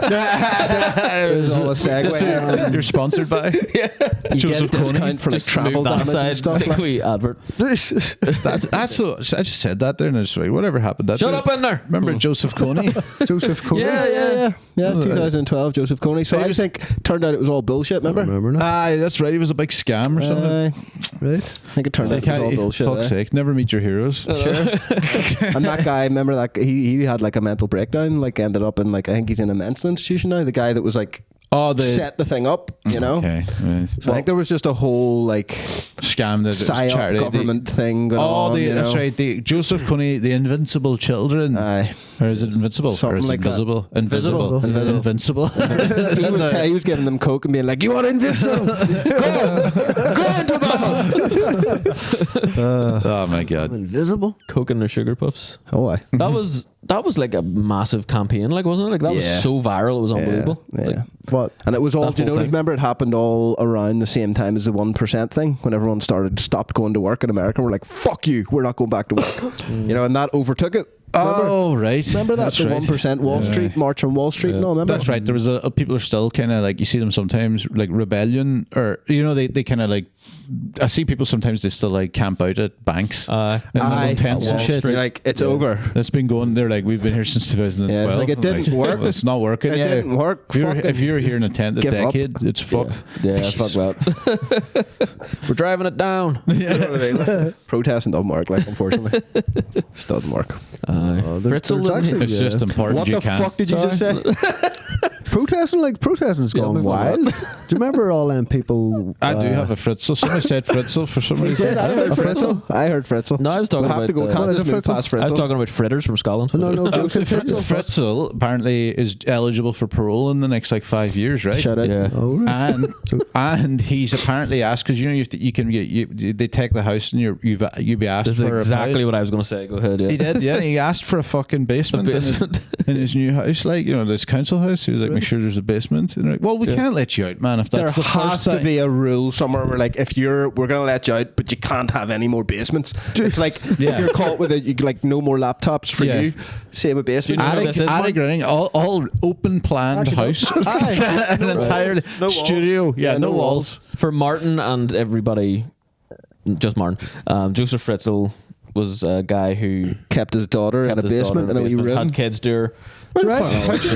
There's all a segue. You're sponsored by? You get a Joseph discount for like Just travel move that damage and aside. stuff. Take a Like. wee advert. That's so. I just said that there, and I just like, whatever happened. That Shut day. up in there. Remember Joseph Coney? Joseph Coney. Yeah, 2012, Joseph Coney. So He I was- think turned out it was all bullshit. Remember? Remember now? Aye, that's right. He was a big scam or something. Right? I think it turned out it was all bullshit. Fuck's sake! Never meet your heroes. And that guy, remember that he had like a mental breakdown, like ended up in like, I think he's in a mental institution now. The guy that was like Oh, the set the thing up, you know. Okay, right. So I think there was just a whole like Scam that it was psyop charity. government thing going on. Oh, you that's know? right. The Joseph Coney, the Invincible Children. Aye. Or is it invincible? Or Something is it like that. invisible? Invisible. Invisible. Invincible. he was giving them coke and being like, "You are invincible. Go into battle." Oh my god. Invisible. Coke and the sugar puffs. Oh, I. That was like a massive campaign, like, wasn't it? Like, that was so viral, it was unbelievable. Yeah. Like, What? And it was all. That Do you whole know? thing. Remember, it happened all around the same time as the 1% thing. When everyone stopped going to work in America, we're like, "Fuck you, we're not going back to work." You know, and that overtook it. Remember? Oh right. Remember that That's the right. 1% Wall Street March on Wall Street? No, remember? That's right. There was a people are still kind of like, you see them sometimes like rebellion, or you know, they kind of like, I see people sometimes they still like camp out at banks in little tents and shit. You're like, it's over. That's been going. They're like, we've been here since 2012. Yeah, it's like, it didn't work. Well, it's not working. It yeah. didn't work. If you're here in a tent a Give up. decade, it's fucked. yeah, fuck that. We're driving it down. You know what I mean? Protesting doesn't work, like, unfortunately. It just doesn't work. Fritzl there's didn't actually- It's just important What you the can. fuck did you just say? Protesting's gone move on. wild. Do you remember all them people? I do have a Fritzl. Somebody said Fritzl for some reason. Did I heard Fritzl? I heard Fritzl. No, I was talking we'll have about to go. the- Can't What is just it, move Fritzl? past I was Fritzl. talking about fritters from Scotland. No, Josef Fritzl. Fritzl apparently is eligible for parole in the next like 5 years, right? Shut it. Yeah. Oh, right. And he's apparently asked, because you know they take the house and you be asked This is for exactly a what I was going to say. Go ahead. Yeah. He did, yeah. He asked for a fucking basement, in his new house, like, you know, this council house. He was like, make sure there's a basement. And they're like, well, we can't let you out, man. If There that's the has first to time. be a rule somewhere where, like, we're going to let you out, but you can't have any more basements. It's like, if you're caught with it, you like, no more laptops for you. Same with basement. Do you know what this is, Attic Mark? running, all open planned house, an entire No studio, walls. no walls. For Martin and everybody, just Martin, Josef Fritzl was a guy who Kept his daughter in a kept his daughter basement in a wee room. had kids to her. Right. How do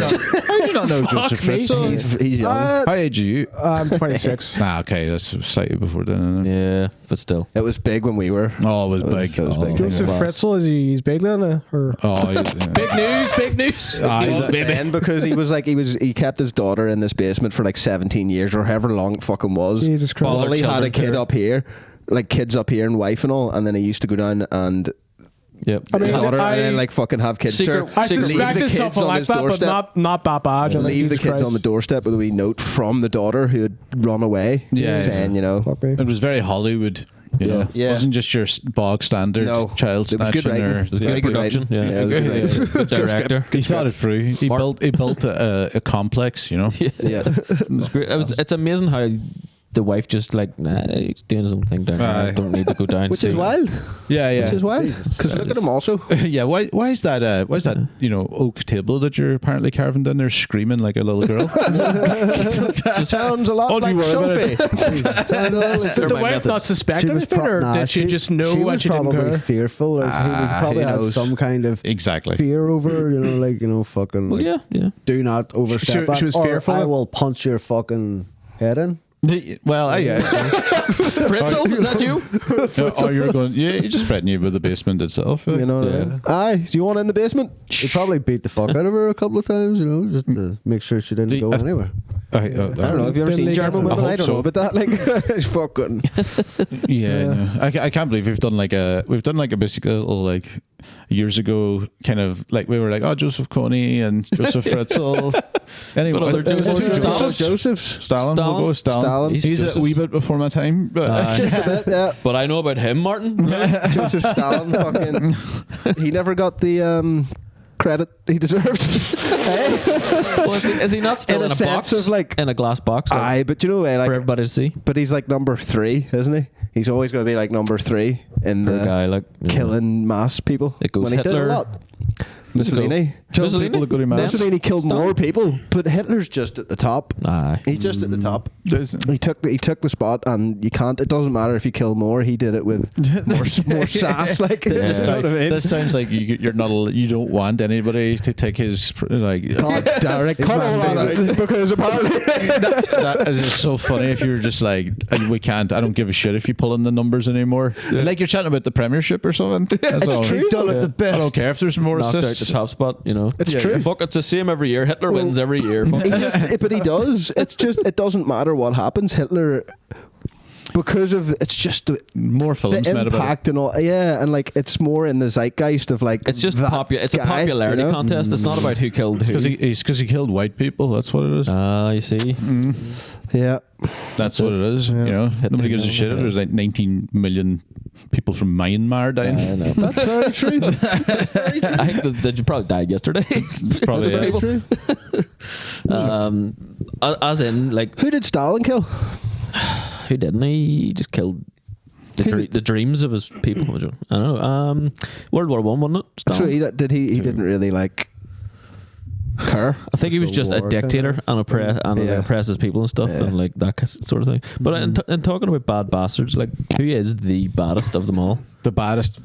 you not know Josef me. Fritzl? He's young. How age are you? I'm 26. Nah, okay, that's slightly before then. Yeah, but still. It was big when we were. Oh, it was big. It was big. Josef Fritzl, he's big then? Or Oh, yeah. Big news. And because he kept his daughter in this basement for like 17 years or however long it fucking was. Jesus Christ. While he had a Children kid care. up here, like kids up here and wife and all, and then he used to go down and Yep. I mean, his daughter I- and then like fucking have kids. Secret- to her. I Secret- suspected Leave the something kids on like his that, but doorstep. not that bad. You know, Leave the Jesus kids Christ. on the doorstep with a wee note from the daughter who had run away. Yeah, saying, you know, Fuck me. It was very Hollywood. You know, Yeah. it wasn't just your bog standard No. child It was good snatching writing. or It was Good very good production. writing. Yeah. Yeah, it was good writing. Good director. He thought it through. He built a complex. You know. Yeah. It's great. It's amazing how the wife just like, nah, he's doing his own thing down here. I don't need to go down. Which is wild. Yeah, yeah. Which is wild. Because look at him also. Yeah, why is that you know, oak table that you're apparently carving down there screaming like a little girl? Sounds a lot Oh, do you like worry about Sophie. Did the wife not suspect anything, or did she just know she what was she didn't probably care? fearful, or he probably who had knows? some kind of Exactly. fear over, you know, like, you know, fucking. Well, like, yeah. Do not overstep She that, was or fearful? I will punch your fucking head in. Well, yeah. Fritzl, is that you? Or you're going, yeah, you're just threatening you with the basement itself. You know what I mean? Aye, do you want in the basement? He probably beat the fuck out of her a couple of times, you know, just to make sure she didn't go anywhere. I don't know. Have you ever Been seen legal. German women? I I don't hope know about that. Like, it's fucking. Yeah, no. I can't believe we've done like a basically little, like, years ago, kind of like we were like, oh, Joseph Kony and Josef Fritzl. Anyway, What other Josephs? Joseph's. Stalin. We'll go with Stalin. Stalin. He's Joseph. a wee bit before my time, but Just a bit, yeah. But I know about him, Martin. Joseph Stalin, fucking. He never got the credit he deserved. Well, is he not still In in a a sense box? of, like- in a glass box? Like, Aye, but you know, for like, everybody to see. but he's like number 3, isn't he? He's always going to be like number 3 in For a the guy like killing mass people. It goes when he did Hitler. a lot. Mussolini. Kill people that go to mass. Mussolini killed more people, but Hitler's just at the top. Aye. He's just at the top. There's- He took the spot, and you can't. It doesn't matter if you kill more. He did it with more sass. Like, you know what I mean? This sounds like you're not. You don't want anybody to take his like. God, Derek, cut all that out, because apparently That is just so funny. If you're just like, we can't. I don't give a shit if you pull in the numbers anymore. Like you're chatting about the Premiership or something. That's all. true. Done it the best. I don't care if there's more Knocked out the assists. top spot, you know. It's true. Fuck, it's the same every year. Hitler wins every year. Fuck. he just, but he does. It's just, it doesn't matter what happens. Hitler because of it's just More the films made about it. impact and all. Yeah, and like it's more in the zeitgeist of like It's just that it's a guy, popularity you know? contest. It's not about who killed who. Because he killed white people. That's what it is. You see. Yeah, That's what it is. You know, nobody gives a shit if there's like 19 million people from Myanmar dying. I know. that's very true. I think that you probably died yesterday. Probably Very people. true. As in, like, Who did Stalin kill? who didn't he? He just killed the dreams of his people. I don't know. World War One, wasn't it? Stalin? So he didn't really like care. I think he was just a war dictator kind and oppress his people and stuff and like that sort of thing. But in talking about bad bastards, like, who is the baddest of them all? The baddest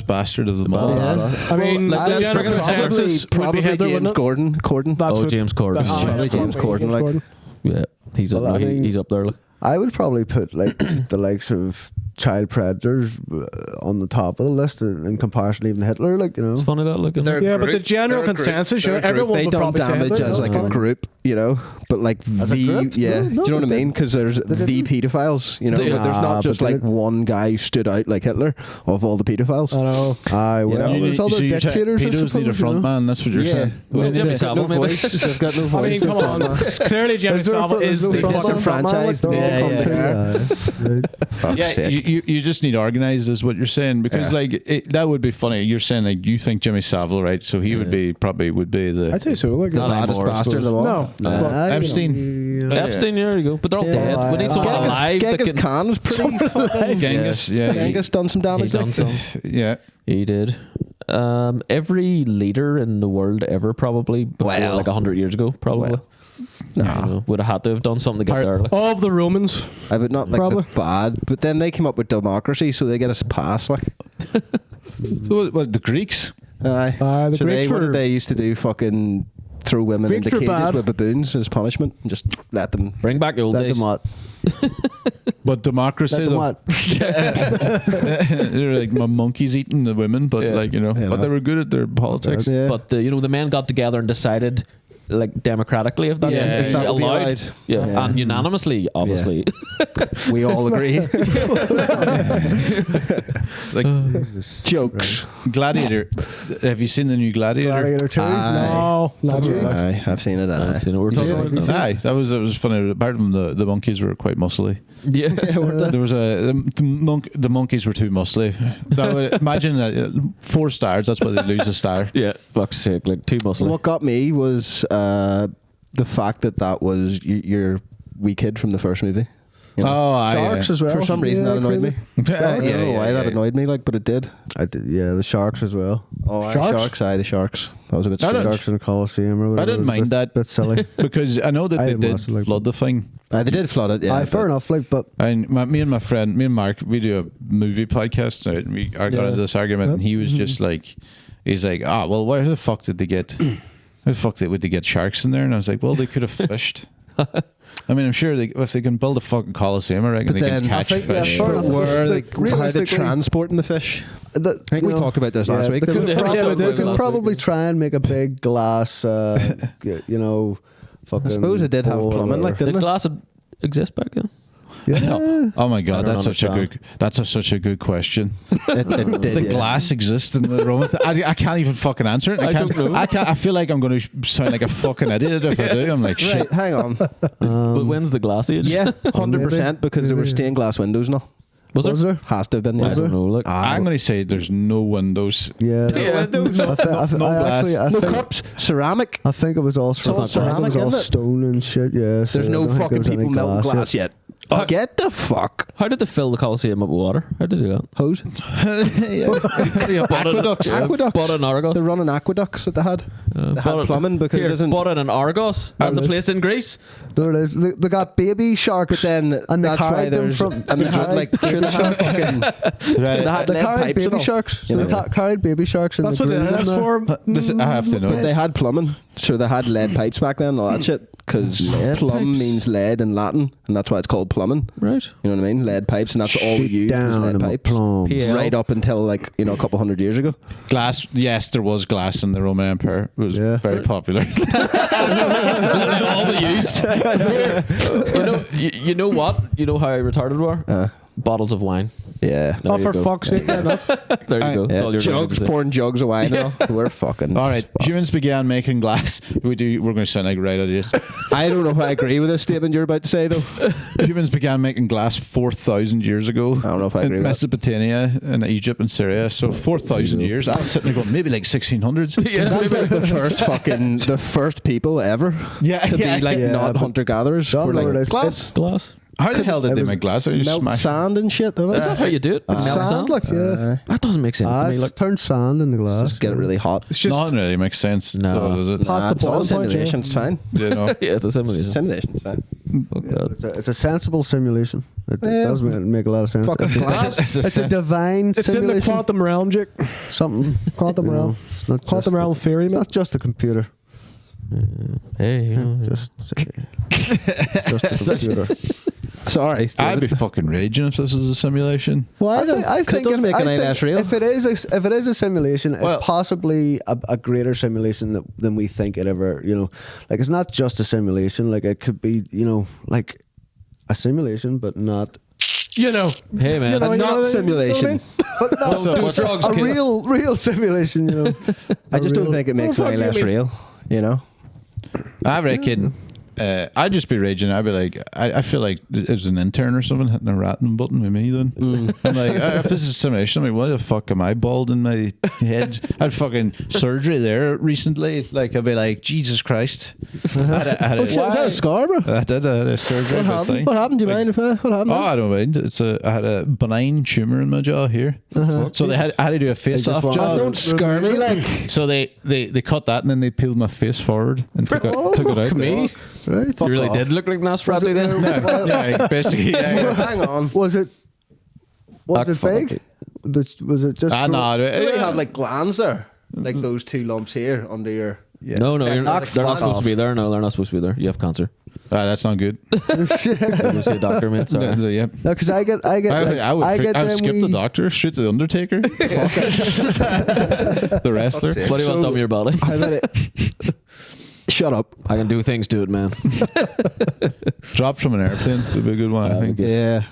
bastard of them all. I mean, Like, the let's general bring it back. consensus Probably would be Hitler, James wouldn't it? Corden. That's what- James Corden. that's Probably James Corden, like- Yeah, he's up. Well, I mean- He's up there. Like. I would probably put like the likes of child predators on the top of the list in comparison to even Hitler. Like, you know, It's funny that looking. They're a Yeah, but the group. general They're a group. consensus, They're a group. everyone they would done probably say damage Hitler, as no, like it's a fine. group, you know. But like As a the group? yeah, No, do you know what I they mean? didn't. Because there's They the didn't. pedophiles, you know. They- but there's not but just they like didn't. one guy who stood out like Hitler of all the pedophiles. I know. aye, well, know, there's other dictators. I Pedos need a suppose, front you know. man. That's what you're saying. Well, Jimmy they've got no Savile, maybe. voice. They've got no I voice. mean, come on. Clearly, Jimmy Is there a Savile front- is is the there a fucking front man? franchise. Like, They all they're come together. Fuck's Yeah, sake. you just need organized, is what you're saying, because like that would be funny. You're saying like you think Jimmy Savile, right? So he would be the I'd say so. Like, Not Baddest anymore, I bastard of them all. no. Aye, you Epstein. know, Epstein, there you go. But they're all dead. We need someone Genghis- alive that Genghis can. Khan was pretty fucking. Genghis. Yeah, Genghis done some He damage. done Like. some. yeah. He did. Every leader in the world ever, probably before Well. like 100 years ago, probably. Well. No, Would have had to have done something to get there. Like. Of the Romans. I would not like Probably. the bad, but then they came up with democracy, so they get us pass. Like, So what, the Greeks? aye. The So Greeks what were- did they used to do? Fucking throw women Greeks into were cages bad. with baboons as punishment, and just let them. Bring back the old let days. them what? But democracy, Let them though, what? they're like monkeys eating the women, but Yeah. like you know, but they were good at their politics. Yeah. But the men got together and decided, like, democratically, if that's Yeah, if that would be allowed. allowed. Yeah. Yeah. And unanimously, obviously. We all agree. Like Jokes. Gladiator. Have you seen the new Gladiator? Gladiator 2? No, not yet. Aye, I've seen it. Aye. You know, we're talking about. Aye, that was funny. Apart from the monkeys were quite muscly. Yeah. There was the monkeys were too muscly. Imagine 4 stars. That's why they lose a star. Yeah. Fuck's sake, like, too muscly. What got me was the fact that was your wee kid from the first movie. You know? Oh, aye, Sharks yeah. as well. For some reason, that annoyed me. Yeah, I don't know why that annoyed me, like, but it did. I did, yeah, the sharks as well. Oh, aye, Sharks? sharks. Aye, the sharks. That was a bit I don't- strange. Sharks in the Coliseum or whatever. I didn't It was mind a that. bit silly. Because I know that I they didn't did watch it, like- flood the thing. Aye, they did flood it. Yeah, Aye, fair but- enough. Like, but And me and Mark, we do a movie podcast. And we got into this argument, and he was just like, he's like, well, where the fuck did they get? How the fuck would they get sharks in there? And I was like, well, they could have fished. I mean, I'm sure if they can build a fucking Coliseum, I reckon But they can then- catch I think, yeah, fish. fair enough. Where Like, how they realistically- transporting the fish? I I think we talked about this last week. They didn't could, we? Yeah, we they did could last probably week. try and make a big glass, you know, fucking. I suppose it did have bowl plumbing, or- like, Did didn't it? glass exist back then? Yeah. Oh my god, I don't that's such a good question. It did, The yeah. glass exists in the Roman. I can't even fucking answer it. I don't know. I feel like I'm going to sound like a fucking idiot if I do. I'm like Right, shit. hang on. But when's the glass age? Yeah, 100% because there were maybe. stained glass windows and all. Was Was there? there? Has to have been. I Yeah. don't know. Like, I'm going to say there's no windows. Yeah. Yeah. No, I glass. No think, cups, ceramic. I think it was all all I think it was ceramic, all isn't it? stone and shit. Yeah. So There's I no don't think fucking there was any people melting glass yet. yet. Get the fuck how did they fill the Coliseum up with water? How did they do that? hose. Aqueducts. Aqueducts. Bought an Argos. They're running aqueducts that they had. They had plumbing because it isn't. Bought it in Argos. That's a place in Greece. No, it is. They got baby sharks. But then and they that's why carried them there's from. and they they carried- like sure they had fucking they had They lead carried pipes and baby all. sharks. You So know. they carried baby sharks in That's the what green that's there. for. I have to know. But they had plumbing, so they had lead pipes back then and all that shit. because Lead plum pipes? means lead in Latin, and that's why it's called plumbing. Right. You know what I mean? Lead pipes, and that's all we Shit used was down lead in my pipes. plums. PL. Right up until like a couple hundred years ago. Glass. Yes, there was glass in the Roman Empire. It was Yeah. very popular. All they used. You know what? You know how retarded we are? Bottles of wine. Yeah. Oh, you for go. fuck's sake, enough. There you go. That's all you're going to Jugs, say. pouring jugs of wine. Now. We're fucking. All right, humans began making glass. We're going to sound like right idiots. I don't know if I agree with this statement you're about to say though. Humans began making glass 4,000 years ago. I don't know if I agree in with that. Mesopotamia and Egypt and Syria. So 4,000 years. I was sitting there going, maybe like 1600s. Yeah, That's like the first people ever Yeah, to yeah, be like yeah, not but hunter gatherers. Don't We're know like what it is. glass. glass. How the hell did it they was make glass? You Melt smash sand and shit. Don't Is it? that how you do it? Melt Sand, like, yeah. That doesn't make sense to me. It's Like, turned sand in the glass. Just get it really hot. It's just Nothing really makes sense. No. does it? Past the It's all boiling point, yeah. simulation. It's fine. You know. yeah, it's a simulation. Simulation. It's fine. Oh, God. It's a sensible simulation. It Yeah. does make a lot of sense. Fucking glass. It's a divine it's in the simulation. quantum realm, Jake. Something. Quantum realm. It's not Quantum just realm theory, It's man. not just a computer. Hey, you know, Just a computer. Sorry. I'd be fucking raging if this was a simulation. Why? I think it doesn't make it any less real. If it is a simulation, Well- it's possibly a greater simulation than we think it ever. Like it's not just a simulation. Like it could be, like a simulation, but not. hey man, not simulation. But not don't do drugs, a kids. real simulation. I just don't think it makes it any less real. I reckon. I'd just be raging. I'd be like, I feel like it was an intern or something hitting a ratting button with me then. I'm like, if this is a simulation, I'm like, why the fuck am I bald in my head? I had fucking surgery there recently. Like, I'd be like, Jesus Christ. I had Oh shit! Is that a scar, bro? I did a surgery. Thing. What happened? Do you mind if what happened? Oh, I don't mind. I had a benign tumor in my jaw here. So I had to do a face-off want- job. Don't scare me, like. So they cut that and then they peeled my face forward and took it out. me. Right? You really did look like Nosferatu then. Yeah, basically. Yeah. Hang on. Was it fuck fake? it. Was it just? No, You really have like glands there, like those two lumps here under your. No, Yeah, they're not fuck supposed off. to be there. No, they're not supposed to be there. You have cancer. That's not good. Go see a doctor, mate. Sorry. Yeah. No, because I get. I would them skip the wee- doctor, straight to the Undertaker. The wrestler. What do you want done with your body? I bet it. Shut up. I can do things to it, man. Dropped from an airplane would be a good one, I think. Yeah.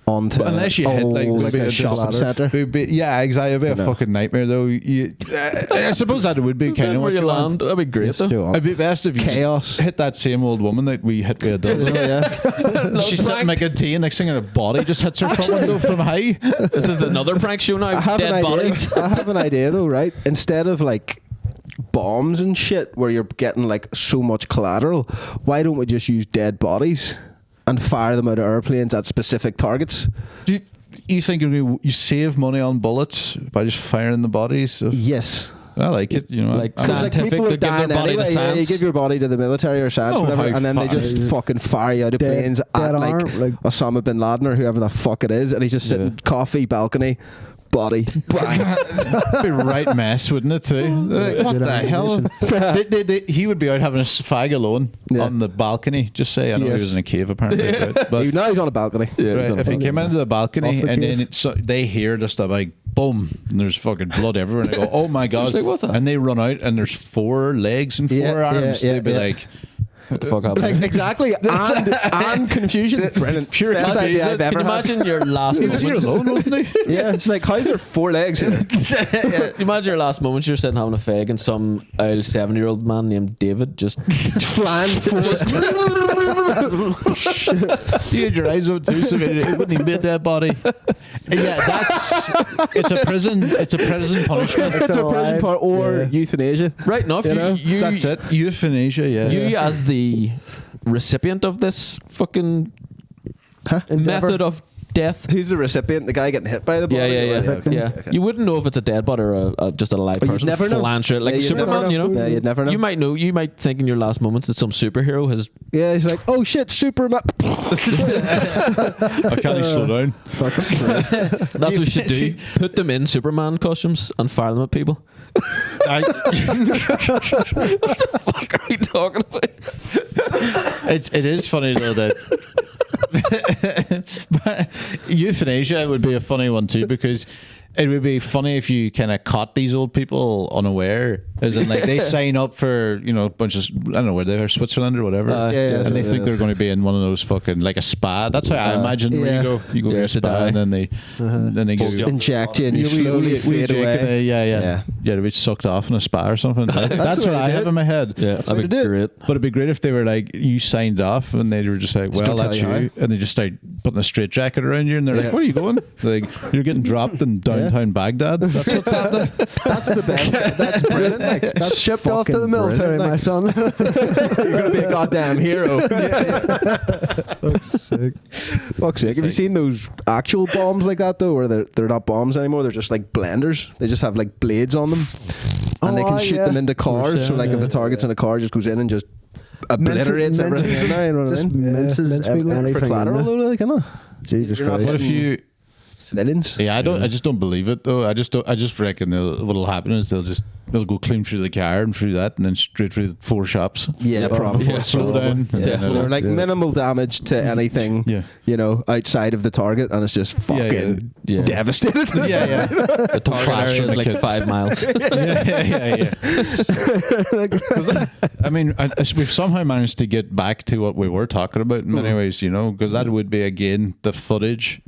Onto But unless you hit like, like a just- shopping centre. yeah, exactly. It'd be a No. fucking nightmare though. I suppose that would be kind Depending of where what you you land, want. that'd be great. Though. It'd be best if you Chaos. just hit that same old woman that we hit with a dildo. Yeah. She's sitting making tea and next thing her body just hits her front window from high. This is another prank show now. I have an Dead idea. bodies. I have an idea though, right? Instead of like bombs and shit where you're getting like so much collateral, why don't we just use dead bodies and fire them out of airplanes at specific targets? Do you think you save money on bullets by just firing the bodies? Yes. I like it. Like I- scientific, people they are give their dying body to anyway. Yeah, you science. give your body to the military or science, Oh, whatever, how and then they far- just fucking fire you out of Dead- planes dead at like, arm, like- Osama bin Laden or whoever the fuck it is, and he's just sitting Yeah. coffee balcony, body. It'd be right mess, wouldn't it? Too. They're like, what Good the hell? He would be out having a fag alone Yeah. on the balcony. Just say, I know Yes. he was in a cave apparently, right? But Now he's on a balcony. Yeah, right, it's on if the he phone. came into the balcony Off the and cave. then they hear just a like boom, and there's fucking blood everywhere, and they go, "Oh my god!" like, what's that? And they run out, and there's 4 legs and 4 Yeah, arms. yeah, They'd be yeah. like, What the fuck happened? Like, exactly, and confusion. Brilliant. Pure Best confusion. idea I've Can ever you had. imagine your last "He was here moments? alone, wasn't he?" Yeah, it's like, how's there 4 legs here? Can you imagine your last moments? You're sitting having a fag, and some old 7-year-old man named David just Flying You had your eyes open too, so it wouldn't even be a dead body. Yeah, it's a prison punishment. It's a prison alive. part or Yeah. euthanasia. right enough. You know? You, That's it. Euthanasia, yeah. You as the recipient of this fucking Endeavor. method of death. Who's the recipient? The guy getting hit by the body? Yeah. You wouldn't know if it's a dead body or just a live person. You'd never know. Flying straight, like Yeah, you'd never Superman, know. you know. Yeah, you'd never know. You might know. You might think in your last moments that some superhero has. Yeah, he's like, oh shit, Superman. I can't slow down. That's what we should do. Put them in Superman costumes and fire them at people. What the fuck are we talking about? It is funny though that but euthanasia would be a funny one too, because it would be funny if you kind of caught these old people unaware, as in like they sign up for, you know, a bunch of, I don't know where they are, Switzerland or whatever, and they think they're going to be in one of those fucking, like a spa. That's how I imagine where you go to a spa and then they give you inject you and you slowly fade away. Yeah, to be sucked off in a spa or something. That's what I have in my head. Yeah, that'd be great. But it'd be great if they were like, you signed off and they were just like, well, that's you, and they just start putting a straitjacket around you and they're like, where are you going? Like, you're getting dropped in downtown Baghdad. That's what's happening. That's the best. That's brilliant. Like, That's shipped off to the military, my son. You're gonna be a goddamn hero. Fuck's sake. Have you seen those actual bombs like that though, where they're not bombs anymore? They're just like blenders. They just have like blades on them, and they can shoot them into cars. So like if the target's in a car, just goes in and just obliterates everything in there. You know what I mean? Minces anything for collateral, though, like, innit? Jesus Christ. What if you? Civilians. Yeah, I just don't believe it though. I just reckon what'll happen is they'll go clean through the car and through that, and then straight through 4 shops. Yeah, probably. Slow down. They're like minimal damage to anything, you know, outside of the target, and it's just fucking devastated. The target area is like 5 miles. I mean, we've somehow managed to get back to what we were talking about in many ways, you know, because that would be again the footage.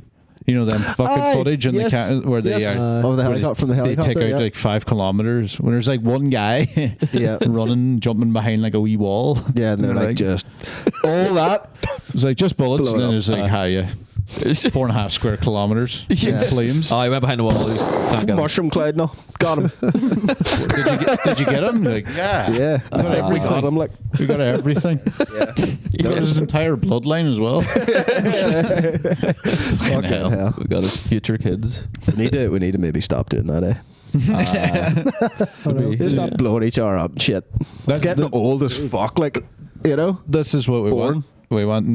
You know, them fucking footage in the where they the helicopter from the helicopter. They take out like 5 kilometers when there's like one guy running, jumping behind like a wee wall. Yeah, and they're like just all that. It's like just bullets, and then there's like 4.5 square kilometers in flames. Oh, I went behind the wall. Can't get Mushroom cloud, no, got him. Did you get him? Like, yeah, we got everything. Got him, like. We got everything. He got his entire bloodline as well. Fucking hell. We got his future kids. We need to maybe stop doing that, Just stop blowing each other up and shit. That's getting old as fuck, like, you know. This is what we want. We want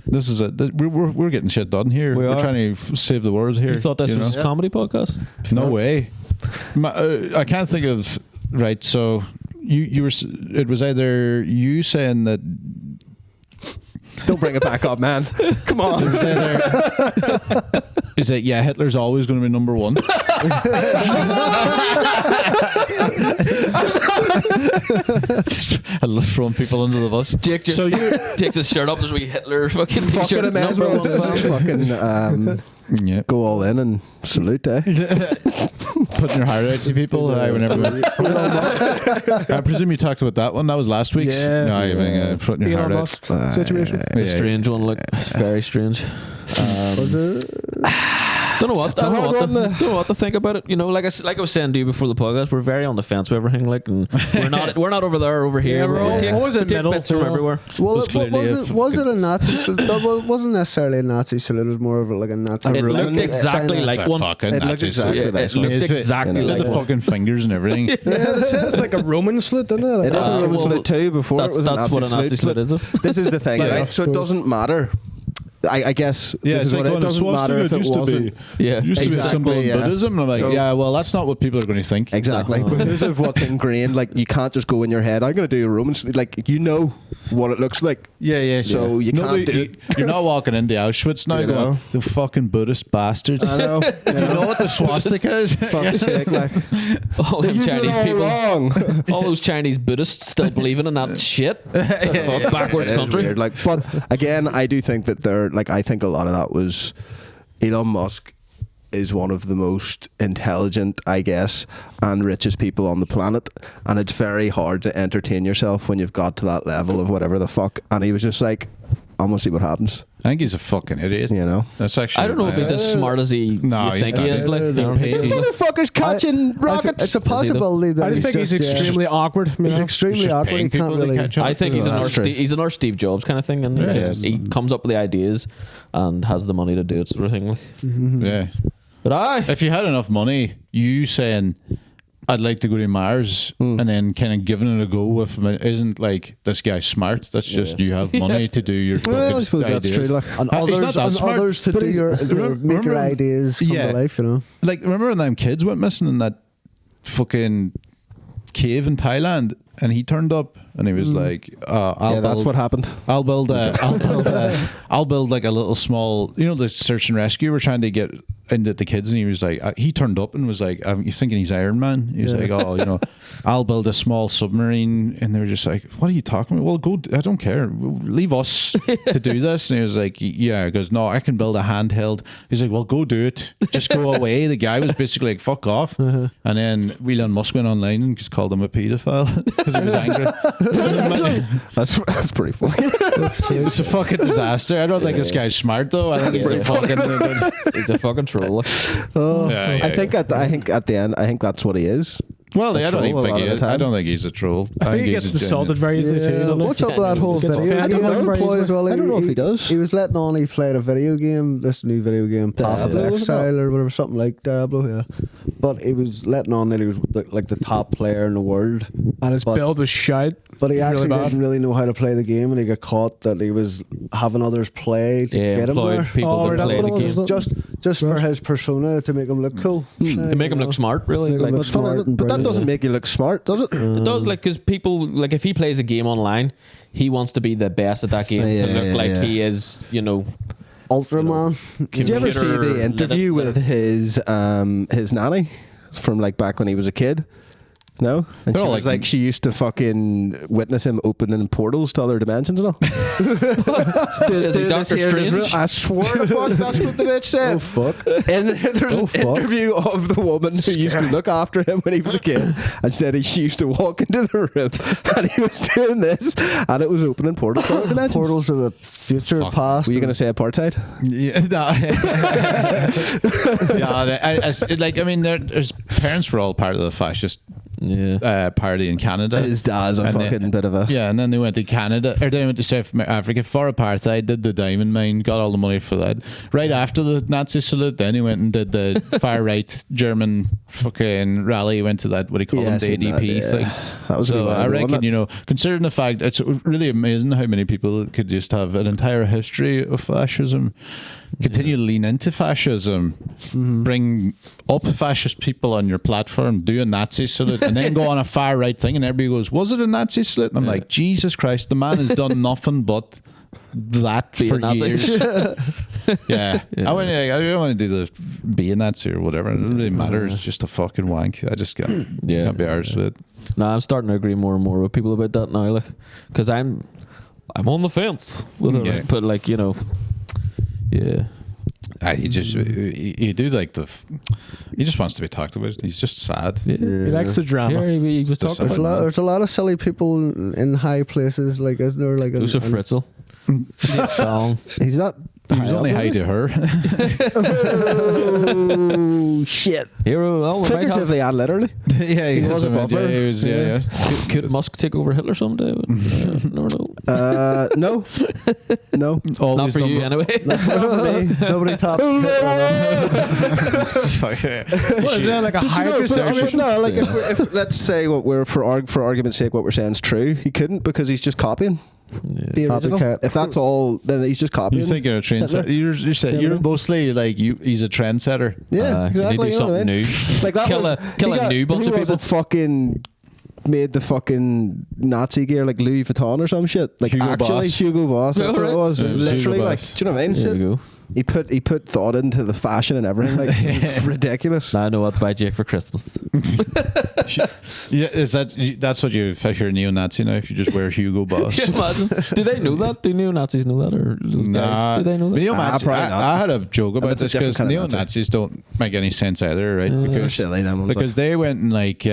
this is we're getting shit done here. We're trying to save the world here. You thought this was a comedy podcast? No way. I can't think of right. So you were. It was either you saying that. Don't bring it back up, man. Come on. It was either, is it Hitler's always going to be number 1? I love throwing people under the bus. Jake just takes his shirt up. There's wee Hitler fucking t-shirt. Go all in and salute, Putting your heart out to people. I presume you talked about that one. That was last week's. Yeah. No, I mean, putting your Elon heart Musk situation. A strange one. Look, very strange. Was it? Don't know what to think about it. You know, like I was saying to you before the podcast, we're very on the fence with everything. Like, and we're not over there, over here. Yeah, we're always in the middle. Bits from everywhere. Well, was it a Nazi salute? It wasn't necessarily a Nazi salute. It was more of like a Nazi. It looked exactly like one. It looked exactly like the fucking fingers and everything. It's like a Roman salute, isn't it? It is a Roman salute too. Before it was that's what a Nazi salute is. This is the thing, right? So it doesn't matter. I guess this is what it doesn't matter if it wasn't. It used to be a symbol in Buddhism. And I'm like, well, that's not what people are going to think. Exactly. Because of what's ingrained, like, you can't just go in your head, I'm going to do a Roman, like, you know what it looks like. So you can't do it. You're not walking into Auschwitz now going, the fucking Buddhist bastards. I know. You know what the swastika is? Fuck's sake, like. All them Chinese people. Wrong. All those Chinese Buddhists still believing in that shit. Backwards country. Weird, like, but again, I do think that I think a lot of that was Elon Musk is one of the most intelligent, I guess, and richest people on the planet, and it's very hard to entertain yourself when you've got to that level of whatever the fuck. And he was just like, I'm gonna see what happens. I think he's a fucking idiot. You know? That's actually. I don't know if he's as smart as he No, you he's think he not. is. Like, They're paid. Motherfuckers catching rockets. It's a possibility that I just think he's extremely awkward. You He's know? extremely Just awkward. paying He can't people to really. catch up. I think he's an our Steve Jobs kind of thing, and Yeah. he comes up with the ideas and has the money to do it, sort of thing. Like. Yeah. But If you had enough money, you saying, I'd like to go to Mars, and then kind of giving it a go with him isn't like, this guy's smart. That's just you have money to do your Well, I suppose fucking that's true. ideas. Like, And He's not others, that and smart. others to do your make your ideas come Yeah. to life. You know. Like, remember when them kids went missing in that fucking cave in Thailand, and he turned up and he was like, yeah, that's what happened. I'll build like a little small, the search and rescue we're trying to get into the kids, and he was like, he turned up and was like, you thinking he's Iron Man? He was like, I'll build a small submarine, and they were just like, what are you talking about? Well, go, I don't care, leave us to do this. And he was like, yeah. He goes, no, I can build a handheld. He's like, well, go do it, just go away. The guy was basically like, fuck off. And then Elon Musk went online and just called him a paedophile because he was angry. That's pretty funny. It's a fucking disaster. I don't think this guy's smart though. I think he's a fucking troll. I think at the end, I think that's what he is. Well, I don't troll a lot think of the time. I don't think he's a troll. I think he gets he's a insulted genuine- very easily too. Doesn't What's up with that whole Gets video offended game very ploy easily. as well? I don't know if he does. He was letting on he played a video game, this new video game, Path of Diablo, was it Exile or whatever, something like Diablo, yeah. But he was letting on that he was like the top player in the world. And his build was shite. But he Really actually bad. didn't really know how to play the game, and he got caught that he was having others play to get him employed there. people Oh, to that's play what the it was. game. Just for his persona to make him look cool. To make him look smart, really. Make him Like, look It's funny, smart and but that brilliant. doesn't make you look smart, does it? it does, like, because people, like, if he plays a game online, he wants to be the best at that game to look like he is, Ultraman. Did you ever see the computer interview lit- with his nanny from like back when he was a kid? No, and They're she all was like- like she used to fucking witness him opening portals to other dimensions and all. Is he Doctor Strange? I swear to fuck, that's what the bitch said. Oh, fuck. And there's an fuck. interview of the woman who used to look after him when he was a kid, and said he used to walk into the room and he was doing this, and it was opening portals to other dimensions. Portals to the future, past. Were you going to say apartheid? Yeah, no. I mean, his parents were all part of the fascist party in Canada. His dad's a And fucking then- bit of a... Yeah, and then they went to Canada, or they went to South Africa for apartheid, did the diamond mine, got all the money for that. Right after the Nazi salute, then he went and did the far right German fucking rally, went to that, what do you call Yeah, them, I the seen that, ADP yeah. thing. That was a So wee while I ago, reckon, wasn't it? considering the fact, it's really amazing how many people could just have an entire history of fascism, continue to lean into fascism, bring up fascist people on your platform, do a Nazi salute, and then go on a far right thing, and everybody goes, was it a Nazi salute? And I'm like, Jesus Christ, the man has done nothing but that Be a for Nazi. years. Yeah. I don't want to do the be a Nazi or whatever. It doesn't really matter. It's just a fucking wank. I just can't be arsed with it. No, I'm starting to agree more and more with people about that now, like, because I'm on the fence with it, Yeah. like, but like, yeah. You just you do like he just wants to be talked about. He's just sad. Yeah. He likes the drama. Yeah, he was Just talking about There's a lot of silly people in high places, like, isn't there? Like Josef Fritzl. Song. He's not... He was only high to her. Oh, shit. Hero, well, we might have, Figuratively and literally. Yeah, he was above her. He was, yeah. could Musk take over Hitler someday? Never know. No. No. Not for you, anyway. Nobody tops Hitler. What is that, like a Hydra situation? No, like if let's say what we're for argument's sake, what we're saying is true. He couldn't because he's just copying the original. Copycat. If that's all, then he's just copying. You think you're a trendsetter? You're saying you're mostly like he's a trendsetter. Yeah, exactly. You need to do something new. Like that Kill a new bunch of who was people. it fucking made the fucking Nazi gear like Louis Vuitton or some shit? Like Hugo actually Boss. Hugo Boss. That's what it was. Yeah, it was Literally, Hugo like, Boss. do you know what I mean? There we go. He put thought into the fashion and everything. Like it's ridiculous. Now I know what to buy Jake for Christmas. Yeah, that's what you? If you're a neo-Nazi now, if you just wear Hugo Boss. Can you imagine? Do they know that? Do neo-Nazis know that? Or those guys, do they know that? Neo-Nazis, probably not. I had a joke about That's a this different because kind of Nazi. neo-Nazis don't make any sense either, right? They're silly, them ones, because like. they went and like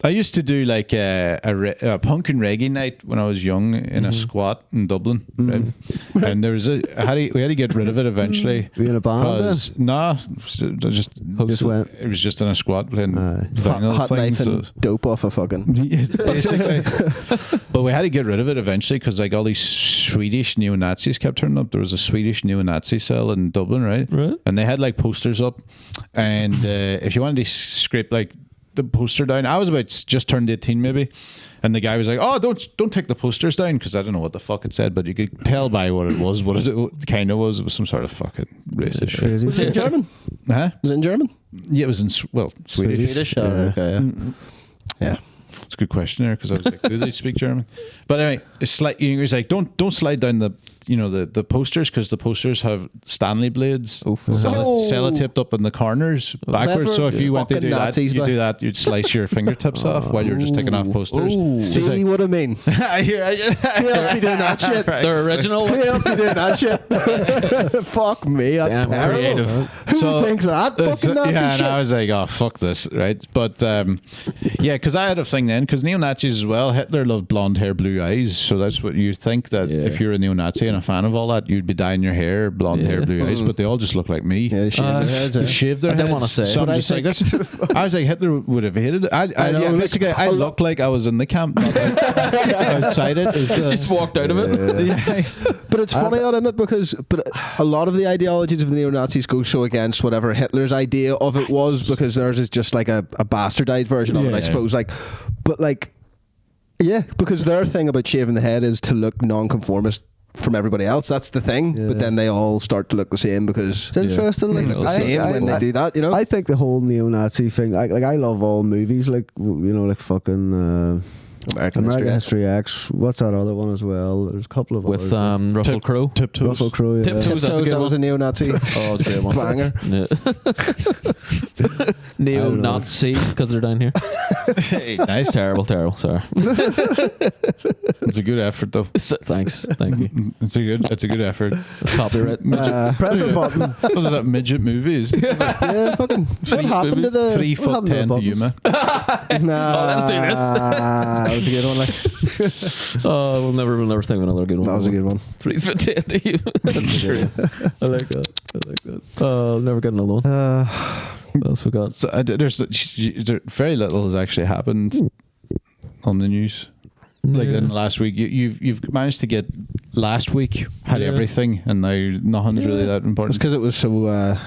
I used to do like a punk and reggae night when I was young in a squat in Dublin, right? And there was we had to get rid of it eventually. Were you in a band then? Nah, Just went. it was just in a squat playing Hot vinyl knife things. and dope off a fucking. Basically, but we had to get rid of it eventually because like all these Swedish neo-Nazis kept turning up. There was a Swedish neo-Nazi cell in Dublin, right? And they had like posters up, and if you wanted to scrape like the poster down, I was about just turned 18 maybe, and the guy was like, "Oh, don't take the posters down," because I don't know what the fuck it said, but you could tell by what it was, what it kind of was. It was some sort of fucking racist shit. Was it in German? Huh? Was it in German? Yeah, it was in Swedish. Swedish. Oh, okay. Yeah. It's a good question there because I was like, do they speak German? But anyway, it's like he was like, don't slide down the the posters because the posters have Stanley blades sellotaped up in the corners backwards. So if you went to do Nazis, that, you'd slice your fingertips off while you're just taking off posters. See what I mean? Who else be doing that shit? They're original. Who else be doing that shit? Fuck me, that's Damn, terrible. creative. Who thinks that fucking nasty yeah, shit? and I was like, oh fuck this, right? But yeah, because I had a thing then, because neo-Nazis as well, Hitler loved blonde hair, blue eyes, so that's what you think that if you're a neo-Nazi and a fan of all that, you'd be dyeing your hair blonde hair, blue eyes, but they all just look like me. Yeah, they shave their heads. They shave their I heads. didn't want to say, so I'm but just like, this. I was like, Hitler would have hated it. Basically, I looked like I was in the camp, not like outside it. Just walked out of it. Yeah. But it's funny, isn't it? Because a lot of the ideologies of the neo-Nazis go so against whatever Hitler's idea of it was, because theirs is just like a bastardized version of it, I suppose. Because their thing about shaving the head is to look non-conformist from everybody else. That's the thing. But then they all start to look the same because It's interesting. they look the same when they do that. You know. I think the whole neo-Nazi thing. I love all movies. Like fucking American History X. What's that other one as well? There's a couple of With others. Russell Crowe. Tiptoes. Russell Crowe. Yeah. Tiptoes. That's a good that was a one. neo-Nazi. Oh, it's a great one. Banger. Neo-Nazi because they're down here. Hey, nice. Terrible. Sorry. It's a good effort though. Thanks. Thank you. It's a good effort. Copyright. Press a button. What was that, midget movies? Yeah, fucking. What happened to the 3 foot happened to 10 the to Yuma. Nah, Oh, let's do this. that was a good one. Like, Oh, we'll never think of another good one. that was a good one. 3 foot 10 to you. That's true. I like that. I'll never get another one. What else we got? So, there's very little has actually happened on the news. Like in the last week, you've managed to get last week had everything, and now nothing's really that It's important. because it was so.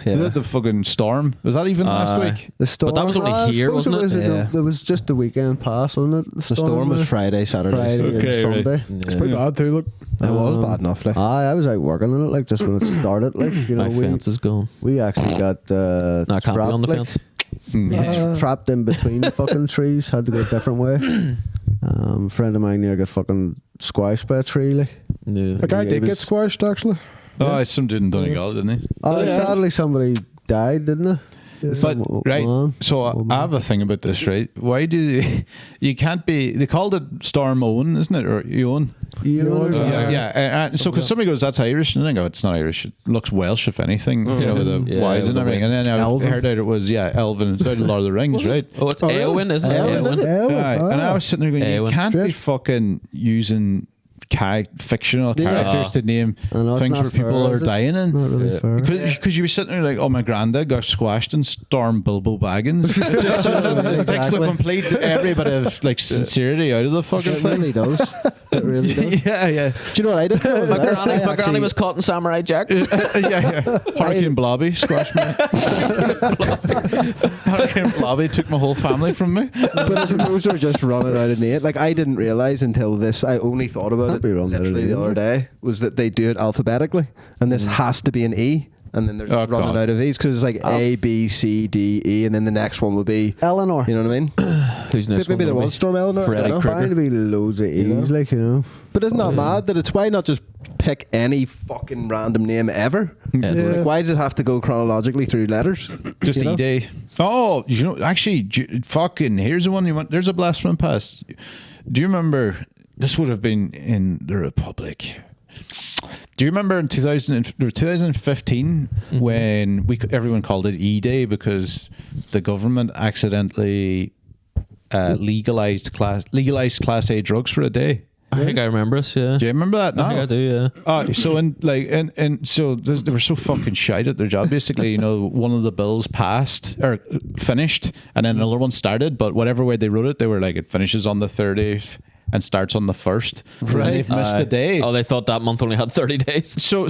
The fucking storm was that even last week? The storm. But that was only I here, suppose wasn't it? Yeah. There was just the weekend pass, wasn't it? The storm was Friday, Saturday. Friday Okay, and right. Sunday. It's pretty bad too. Look, It was bad enough. Like. I was out working on it, like just when it started. Like My fence is gone. we actually got No, I can't be on the trapped, fence. trapped in between the fucking trees. Had to go a different way. Friend of mine here got fucking squashed by a tree. Like. No. the guy Yeah, did it get was- squashed actually. Oh, some dude in Donegal, didn't he? Sadly, somebody died, didn't it? But Some right, man. so I have a thing about this, right? Why do you can't be? They called it Storm Owen, isn't it, or Éowyn? Yeah. So because somebody goes, that's Irish, and I go, it's not Irish. It looks Welsh, if anything, with the Yeah, Y's and the everything. And then I Elven. heard out it was Elven. It's out of Lord of the Rings, right? Oh, it's Éowyn, isn't it? Éowyn, is it? Aye. And I was sitting there going, you Éowyn. can't be Straight. fucking using fictional characters to name I know, it's things not where people fair, are is it? dying in. Not really fair. Because you were sitting there like, oh, my granddad got squashed and stormed Bilbo Baggins. It just it takes the Exactly. complete every bit of like sincerity out of the fucking It thing. really does. It really does. Yeah. Do you know what I did? My granny was caught in Samurai Jack. Yeah. Hurricane Blobby squashed me. Hurricane Blobby took my whole family from me. But I suppose they're just running out of name. Like, I didn't realise until this, I only thought about Can't be it running out of literally the name. other day, was that they do it alphabetically, and this has to be an E, and then they're Oh, running God. out of E's, because it's like A, B, C, D, E, and then the next one will be, Eleanor. you know what I mean? Who's next? Maybe there one will was be? Storm Eleanor. I Freddy don't know. Bound to be loads of E's, like, you know. But isn't that mad that it's why not just pick any fucking random name ever? Edward. Like, why does it have to go chronologically through letters? Just You know? E-Day. Oh, you know, actually, fucking, here's the one you want. There's a blast from the past. Do you remember, this would have been in the Republic. Do you remember in 2015 when everyone called it E-Day because the government accidentally legalized Class A drugs for a day. I think I remember us. Yeah. Do you remember that? No, I think I do. Yeah. So so they were so fucking shite at their job. Basically, one of the bills passed or finished, and then another one started. But whatever way they wrote it, they were like, it finishes on the 30th and starts on the 1st. Right, they've missed a day. Oh, they thought that month only had 30 days. So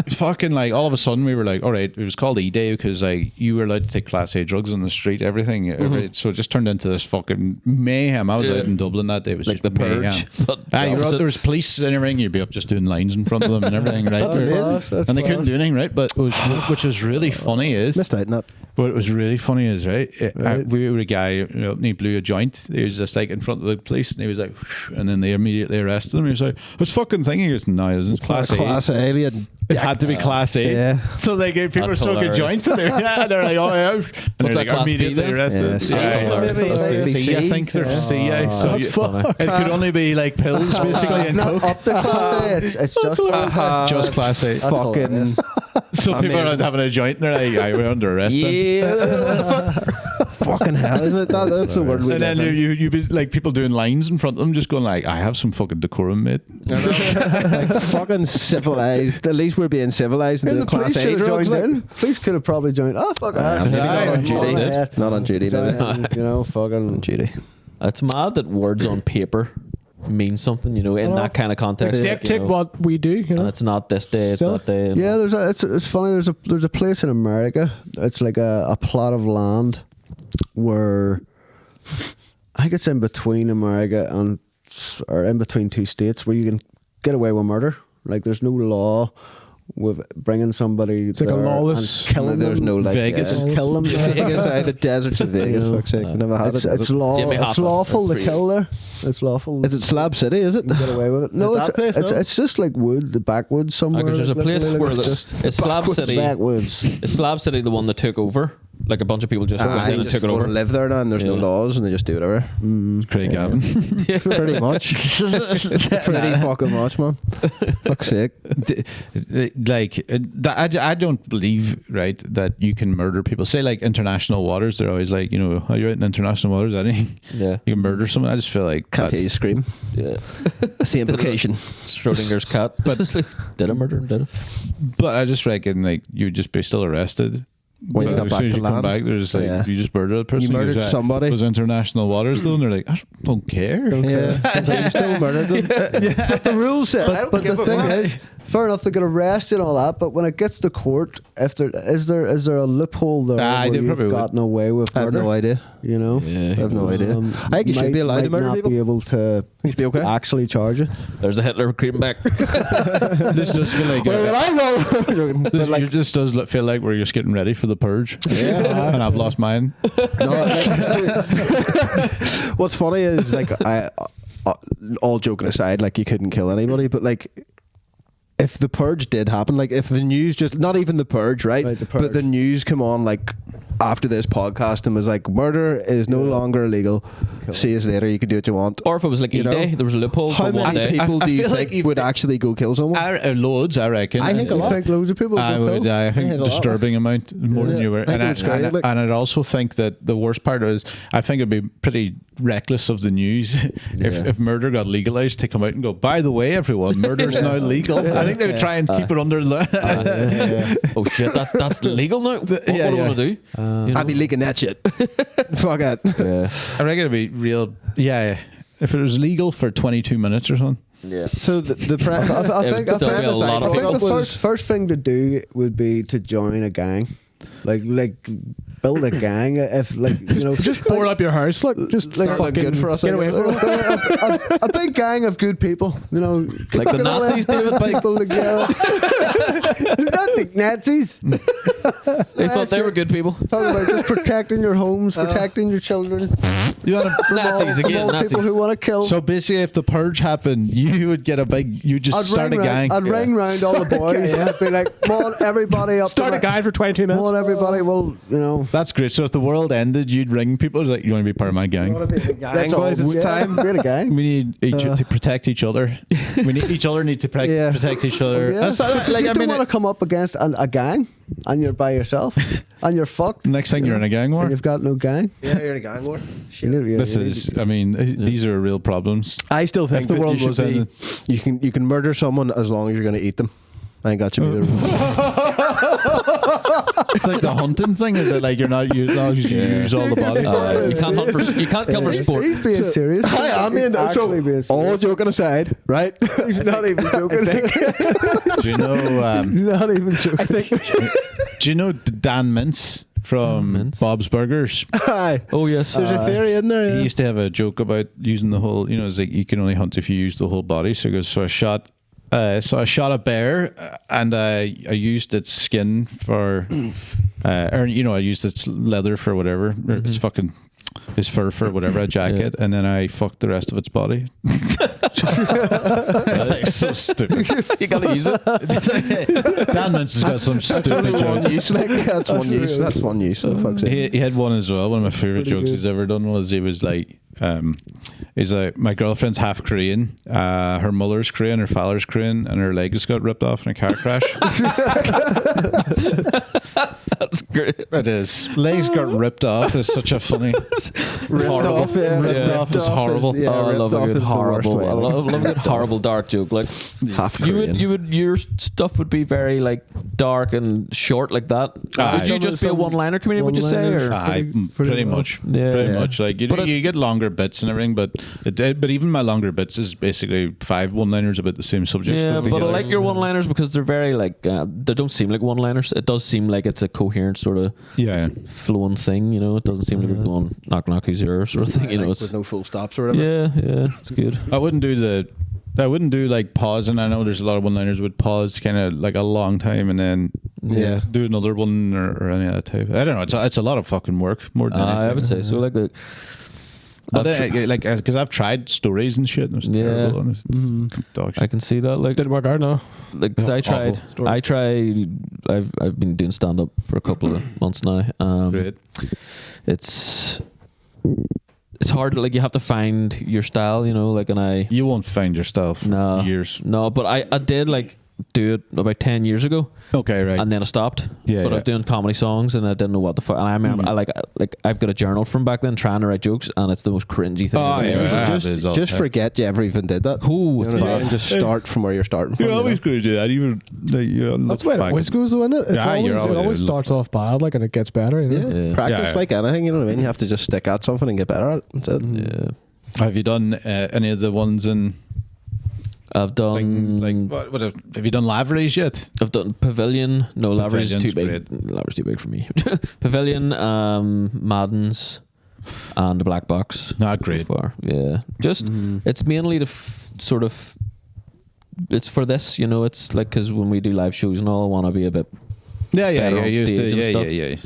fucking like all of a sudden we were like, all right, it was called E-Day because like you were allowed to take Class A drugs on the street, everything. So it just turned into this fucking mayhem. I was out in Dublin that day. It was Like just the Purge, mayhem. but There was police and everything. You'd be up just doing lines in front of them and everything, right? And they couldn't do anything, right? But which was really funny is Missed out on that. what was really funny is we were a guy, and he blew a joint. He was just like in front of the police, and he was like, and then they immediately arrested him. He was like, "It's fucking thing." He goes, "No, it isn't Class A. Class A. Alien. It had to be Class A." Yeah. So like people That's were smoking hilarious. joints, and they're like, "Oh yeah," and they're that, like Class B immediately then? arrested. Yeah, Maybe C. I think they're C. So That's funny. it could only be like pills, basically, It's and not coke. up to Class A. It's just Class A. Just Class A. Fucking. So people are having a joint, and they're like, "We're under arrest." then." Fucking hell, isn't it? That's the word we And then live in. you be like people doing lines in front of them, just going like, "I have some fucking decorum, mate." Like, fucking civilized. At least we're being civilized and And doing the police Class A should have drugs. joined Like. in. Police could have probably joined. Oh, fuck it. Maybe not on duty. Yeah. Not on duty, maybe. Fucking. Duty. It's mad that words on paper mean something, in that kind of context. like, Dictate what we do. and it's not this day, it's Still. that day. Yeah, it's funny. There's a place in America. It's like a plot of land where I think it's in between America or in between two states where you can get away with murder. Like there's no law with bringing somebody It's like a there lawless- and killing There's them. no like Vegas. and kill them. Vegas, the deserts of Vegas. Fuck's sake, never had It's it. it's Jimmy Hoffa. lawful to That's kill there. It's lawful. Is it Slab City? Is it? You can get away with it. No, Is it's that place, no? it's just like wood, the backwoods somewhere. Because there's a like, place literally, where like, just it's Slab City. backwoods. Is Slab City the one that took over? Like a bunch of people just went in and took it over. Live there now, and there's no Yeah. laws, and they just do whatever. Craig Gavin. Pretty much. Pretty fucking much, man. Fuck's sake. I don't believe, right, that you can murder people. Say like international waters, they're always like, you're out in international waters, anything. Yeah. You can murder someone. I just feel like Can't hear you that's- scream. Yeah. That's the implication. Schrodinger's cat. But did I murder him? Did I? But I just reckon like you'd just be still arrested. When you But got as back soon as to you come land. back, there's like Yeah. you just murdered a person. You murdered Goes, somebody. Was international waters though, and they're like, I don't care. Yeah. So you still murdered them. But the rules said. I don't But give the a thing fuck. is, fair enough, they get arrested and all that. But when it gets to court, if there is there a loophole there Ah, where they you've probably would. gotten away with I have murder? no idea. You know, Yeah. I have no idea. I think you should be allowed to might murder not people. be able to You should be okay. actually charge you. There's a Hitler creeping back. This does feel like this just does feel like we're just getting ready for the purge. Yeah, and I've lost mine. What's funny is like all joking aside, like you couldn't kill anybody, but like if the purge did happen, like if the news just not even the purge, right? Right, the But purge. the news come on like after this podcast and was like, murder is no longer illegal. See us later. You can do what you want. Or if it was like You know? E-Day, there was a loophole How for one many day. people I do you feel like think if would they- actually go kill someone? Loads, I reckon. I think a You lot. think loads of people I would would. kill? I I think think a lot. disturbing amount more than Yeah. you were, I think it was scary, like- and I'd also think that the worst part is I think it'd be pretty reckless of the news if murder got legalized to come out and go, by the way, everyone, murder's now legal. I think they would try and keep it under the. Oh shit, that's legal now. What do I want to do? You know? I'd be leaking that shit. Fuck it. yeah. I reckon it'd be real. Yeah, if it was legal for 22 minutes or something. Yeah. So the I It think would still be a lot I of think people. the first thing to do would be to join a gang, like build a gang. If Just board up your house, like just Like, fucking good for us, Get I away guess. from it. a big gang of good people, Like the get all Nazis, them David. people together. Not the Nazis. They thought they were good people. Talking about just protecting your homes, protecting your children You want from Nazis all, again, from all people Nazis. who want to kill. So basically, if the purge happened, you would get you just start a gang. I'd ring round all the boys and I'd be like, come on, everybody up. Start to a guide for 22 Come minutes. on, everybody. Well, That's great. So if the world ended, you'd ring people like, you want to be part of my gang? That's all. It's time. We're a gang. We need each to protect each other. We need each other need to protect each other. Yeah. That's not, like you I don't mean, want to come up against a gang and you're by yourself and you're fucked. next thing you're in a gang war. And you've got no gang. Yeah, you're in a gang war. This is, I mean, these are real problems. I still think If the that world you should was be, ended. you can murder someone as long as you're going to eat them. I think that should be the rule. It's like the hunting thing. Is it like you're not as long as you use all the body? You can't hunt for. You can't kill for sport. He's being serious. I mean, Actually being all serious. joking aside, right? He's not even joking. Do you know? Not even joking. Do you know Dan Mintz from Mintz? Bob's Burgers? Aye. Oh yes. There's a theory in there. He Yeah. used to have a joke about using the whole. You know, it's like you can only hunt if you use the whole body. So he goes, so I shot a bear and I used its skin for, or you know, I used its leather for whatever, or its fucking. His fur for whatever, a jacket, and then I fucked the rest of its body. It's like so stupid. You gotta use it. Dan Mintz has got some stupid One jokes. use, like, that's one use. That's one use. So fuck's sake. He had one as well. One of my favorite Pretty jokes good. he's ever done was he was like, he's like, my girlfriend's half Korean, her mother's Korean, her father's Korean, and her leg just got ripped off in a car crash. That's great. It is. Legs got ripped off is such a funny, horrible. off, yeah. Ripped Yeah. off is horrible. Yeah, Oh, I ripped love a off good is the worst horrible. way, I like. love a good horrible dark joke. Like Half you Korean. would, your stuff would be very like dark and short like that. Aye. Would you just be a one-liner comedian? Would you say? One-liners. Or? Aye, pretty much. Yeah. Pretty Yeah. much. Like you, But it- you get longer bits and everything, but but even my longer bits is basically 5 one-liners about the same subject. Yeah, stuck but I together. like your one-liners because they're very like they don't seem like one-liners. It does seem like it's a coherent sort of yeah. flowing thing. You know, it doesn't seem like you're going knock knock who's here sort of thing. You know, Like, it's with no full stops or whatever. yeah, it's good. I wouldn't do like pause, and I know there's a lot of one-liners with pause kind of like a long time and then Yeah. do another one or any other type. I don't know. It's a lot of fucking work more than anything. I would say so. Like But I've like because I've tried stories and shit, and it's Yeah. terrible. And it's dog shit. I can see that. Like Didn't work out now. like because I tried. Awful. I've been doing stand up for a couple of months now. Great. It's hard. Like you have to find your style. You know, like You won't find your style for no years. No, but I did like do it about 10 years ago. Okay, right. And then I stopped. Yeah, But I yeah. was doing comedy songs and I didn't know what the fuck. And I remember, I I've got a journal from back then trying to write jokes, and it's the most cringy thing. Oh, I've yeah, ever I done. have this all the Just time. forget you ever even did that. Ooh, You it's know what I bad. mean? Just start from where you're starting from. You're you always know? going to do that. Even That's the way it always goes, though, isn't it? It's Yeah, you're always, it always- always starts off bad, like, and it gets better. You know? Yeah. Yeah. Practice Yeah. like anything, you know what I mean? You have to just stick at something and get better at it. That's it. Yeah. Have you done any of the ones in I've done things like what have you done Lavery's yet? I've done Pavilion. No, Lavery's too Pavilion's big. Lavery's too big for me. Pavilion, Madden's, and the Black Box. Not great. So far. Yeah, just it's mainly the sort of it's for this, you know. It's like because when we do live shows and all, I want to be a bit Yeah, better on used to, stage and yeah, stuff. yeah.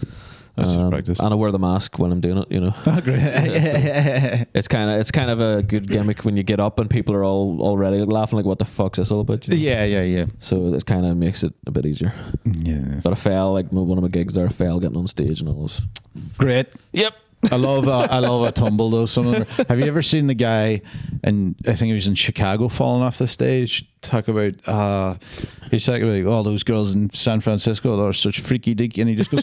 That's just practice. and I wear the mask when I'm doing it, you know. Oh, great. It's kind of a good gimmick when you get up and people are all already laughing like, what the fuck's this all about? You know? yeah. So it kind of makes it a bit easier. Yeah. But I fell, like one of my gigs there, I fell getting on stage and all this. Great. Yep. I love a tumble though. Some of them. Have you ever seen the guy? And I think he was in Chicago falling off the stage. Talk about he's talking about all those girls in San Francisco that are such freaky dicky, and he just goes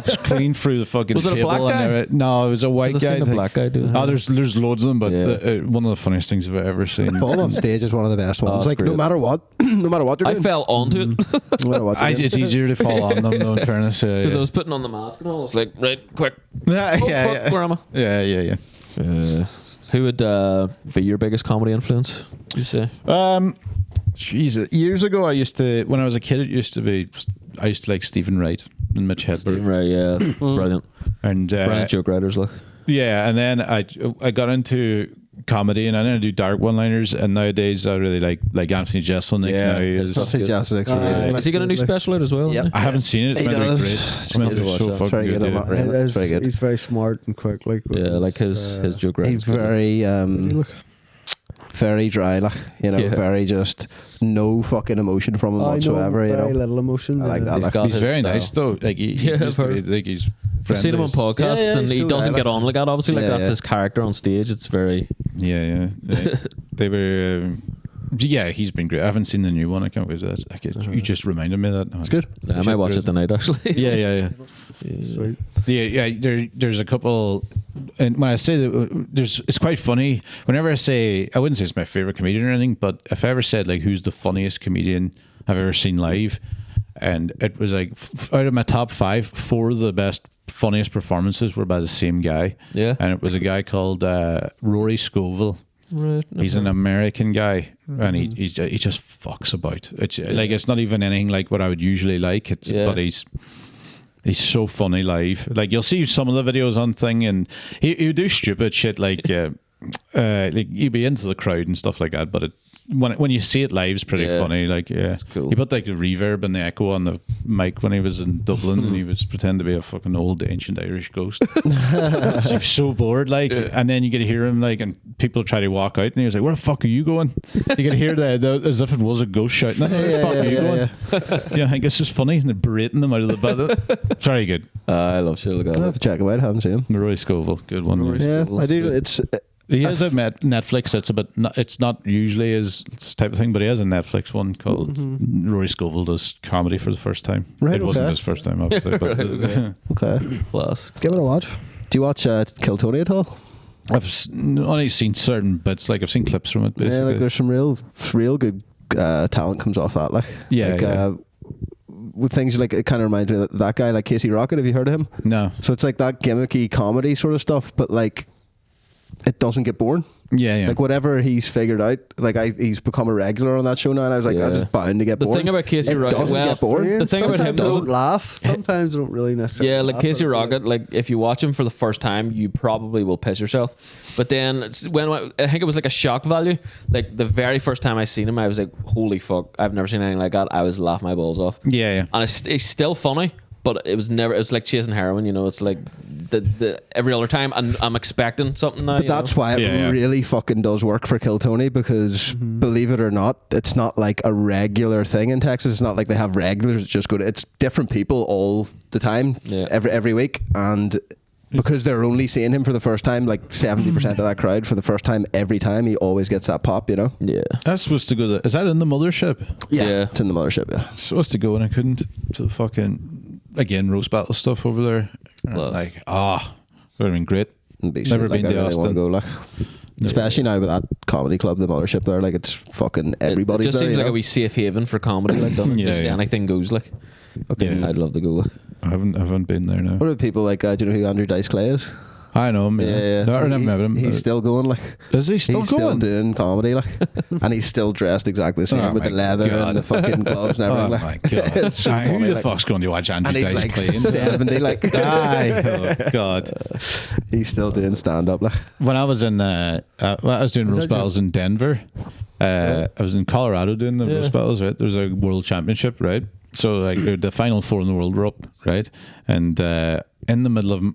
just clean through the fucking Was it a table. black guy? And no, it was a white I've guy. seen a I think. black guy do that. Oh, there's loads of them, but Yeah. one of the funniest things I've ever seen. Fall off stage is one of the best ones. it's Like, no great. matter what, no matter what you're I doing. fell onto it because No matter what you're doing. It's easier to fall on them, though. In fairness, I was putting on the mask and all. I was like, right, quick. yeah, Oh, yeah, fuck, yeah. where am I? Yeah. Who would be your biggest comedy influence, would you say? Jesus, years ago, when I was a kid, I used to like Stephen Wright and Mitch Hedberg. Right, yeah. Brilliant. And Brilliant joke writers, look. yeah, and then I got into comedy, and I didn't do dark one-liners, and nowadays I really like Anthony Jeselnik. Yeah, now his is, stuff. He's just Has he got a new special out as well? Yep. hasn't I haven't seen it. It's He meant to be does. great. It's It's meant to good be to so watch that. fucking It's very good. good on yeah. that, right? It's very good. He's very smart and quick. Like he? Yeah, like his joke writing. He's very dry, like, you know, Yeah. very just no fucking emotion from him whatsoever, you very know. little emotion. I like that. He's Like, got He's his very style. nice though. Like he Yeah, used to be, I've like he's I've seen him on friendly. podcasts, Yeah, and he's he cool doesn't guy, get on like that. Obviously, like Yeah, that's yeah. his character on stage. It's very Yeah. They were. Yeah, he's been great. I haven't seen the new one. I can't wait for that. You just reminded me of that. It's good. Yeah, I might watch it tonight actually. Yeah. Sweet. Yeah. There's a couple, and when I say that, it's quite funny. Whenever I say, I wouldn't say it's my favorite comedian or anything, but if I ever said like who's the funniest comedian I've ever seen live, and it was like out of my top 5, 4 of the best, funniest performances were by the same guy. Yeah. And it was a guy called Rory Scovel. Right. He's an American guy, and he just fucks about. It's like it's not even anything like what I would usually like. But he's so funny live. Like you'll see some of the videos on thing, and he would do stupid shit like he'd be into the crowd and stuff like that. But when you see it live, it's pretty funny. Like cool. He put like the reverb and the echo on the mic when he was in Dublin, and he was pretending to be a fucking old ancient Irish ghost. He was so bored, like, and then you get to hear him like, and people try to walk out, and he was like, "Where the fuck are you going?" You can hear the as if it was a ghost shouting, "Where the fuck are you going?" Yeah, I guess it's funny, and they're berating them out of the bed. Very good. I love shit like I'll have that. to check him out. I haven't seen him. Roy Scovel, good one. Yeah, I do. It's He has a Netflix. It's not usually his type of thing, but he has a Netflix one called Rory Scovel does comedy for the first time. Right, It wasn't okay. his first time, obviously. But okay. Plus, Give it a watch. Do you watch Kill Tony at all? I've only seen certain bits. Like I've seen clips from it. Basically, Yeah, like there's some real good talent comes off that. Like with things like it kind of reminds me of that guy like Casey Rocket. Have you heard of him? no. So it's like that gimmicky comedy sort of stuff, but like it doesn't get boring. Yeah. Like whatever he's figured out, like he's become a regular on that show now, and I was like, Yeah. that's just bound to get The boring. thing about Casey it Rocket- doesn't well, get boring. the thing about Sometimes him they though- don't laugh. Sometimes they don't really necessarily. yeah, like laugh, Casey but Rocket, like if you watch him for the first time, you probably will piss yourself. But then when I think it was like a shock value. Like the very first time I seen him, I was like, "Holy fuck! I've never seen anything like that." I was laughing my balls off. Yeah. And it's still funny, but it was never. It was like chasing heroin, you know. It's like the every other time, and I'm expecting something now. But that's why it really fucking does work for Kill Tony, because believe it or not, it's not like a regular thing in Texas. It's not like they have regulars. It's just good. It's different people all the time, every week, and because they're only seeing him for the first time, like 70% of that crowd for the first time every time, he always gets that pop, you know. Yeah. That's supposed to go. Is that in the mothership? Yeah. It's in the mothership. Yeah, Supposed to go, and I couldn't. To the fucking again roast battle stuff over there. And Love. like would have been great. It'd be Never shit, been like, to I really want Austin. to go, like. Especially now with that comedy club, the mothership there, like it's fucking everybody's It just there. seems you like know? a wee safe haven for comedy. Like, doesn't it? Yeah, Just yeah. anything goes. Like, Okay. Yeah. I'd love to go. Like. I haven't been there now. What about people like, do you know who Andrew Dice Clay is? I know him. Yeah. No, I never met him. He's still going, like. Is he still He's going? still doing comedy, like, and he's still dressed exactly the same Oh with my the leather God. and the fucking gloves and everything. Oh like. my god! It's so Aye, funny, who the like. fuck's going to watch Andrew And he's Dice like playing? 70, like. Aye, oh god! He's still doing stand up, like. When I was in, I was doing roast battles in Denver. I was in Colorado doing the roast battles. Right, there was a world championship, right? So like the final 4 in the world were up, right? And in the middle of,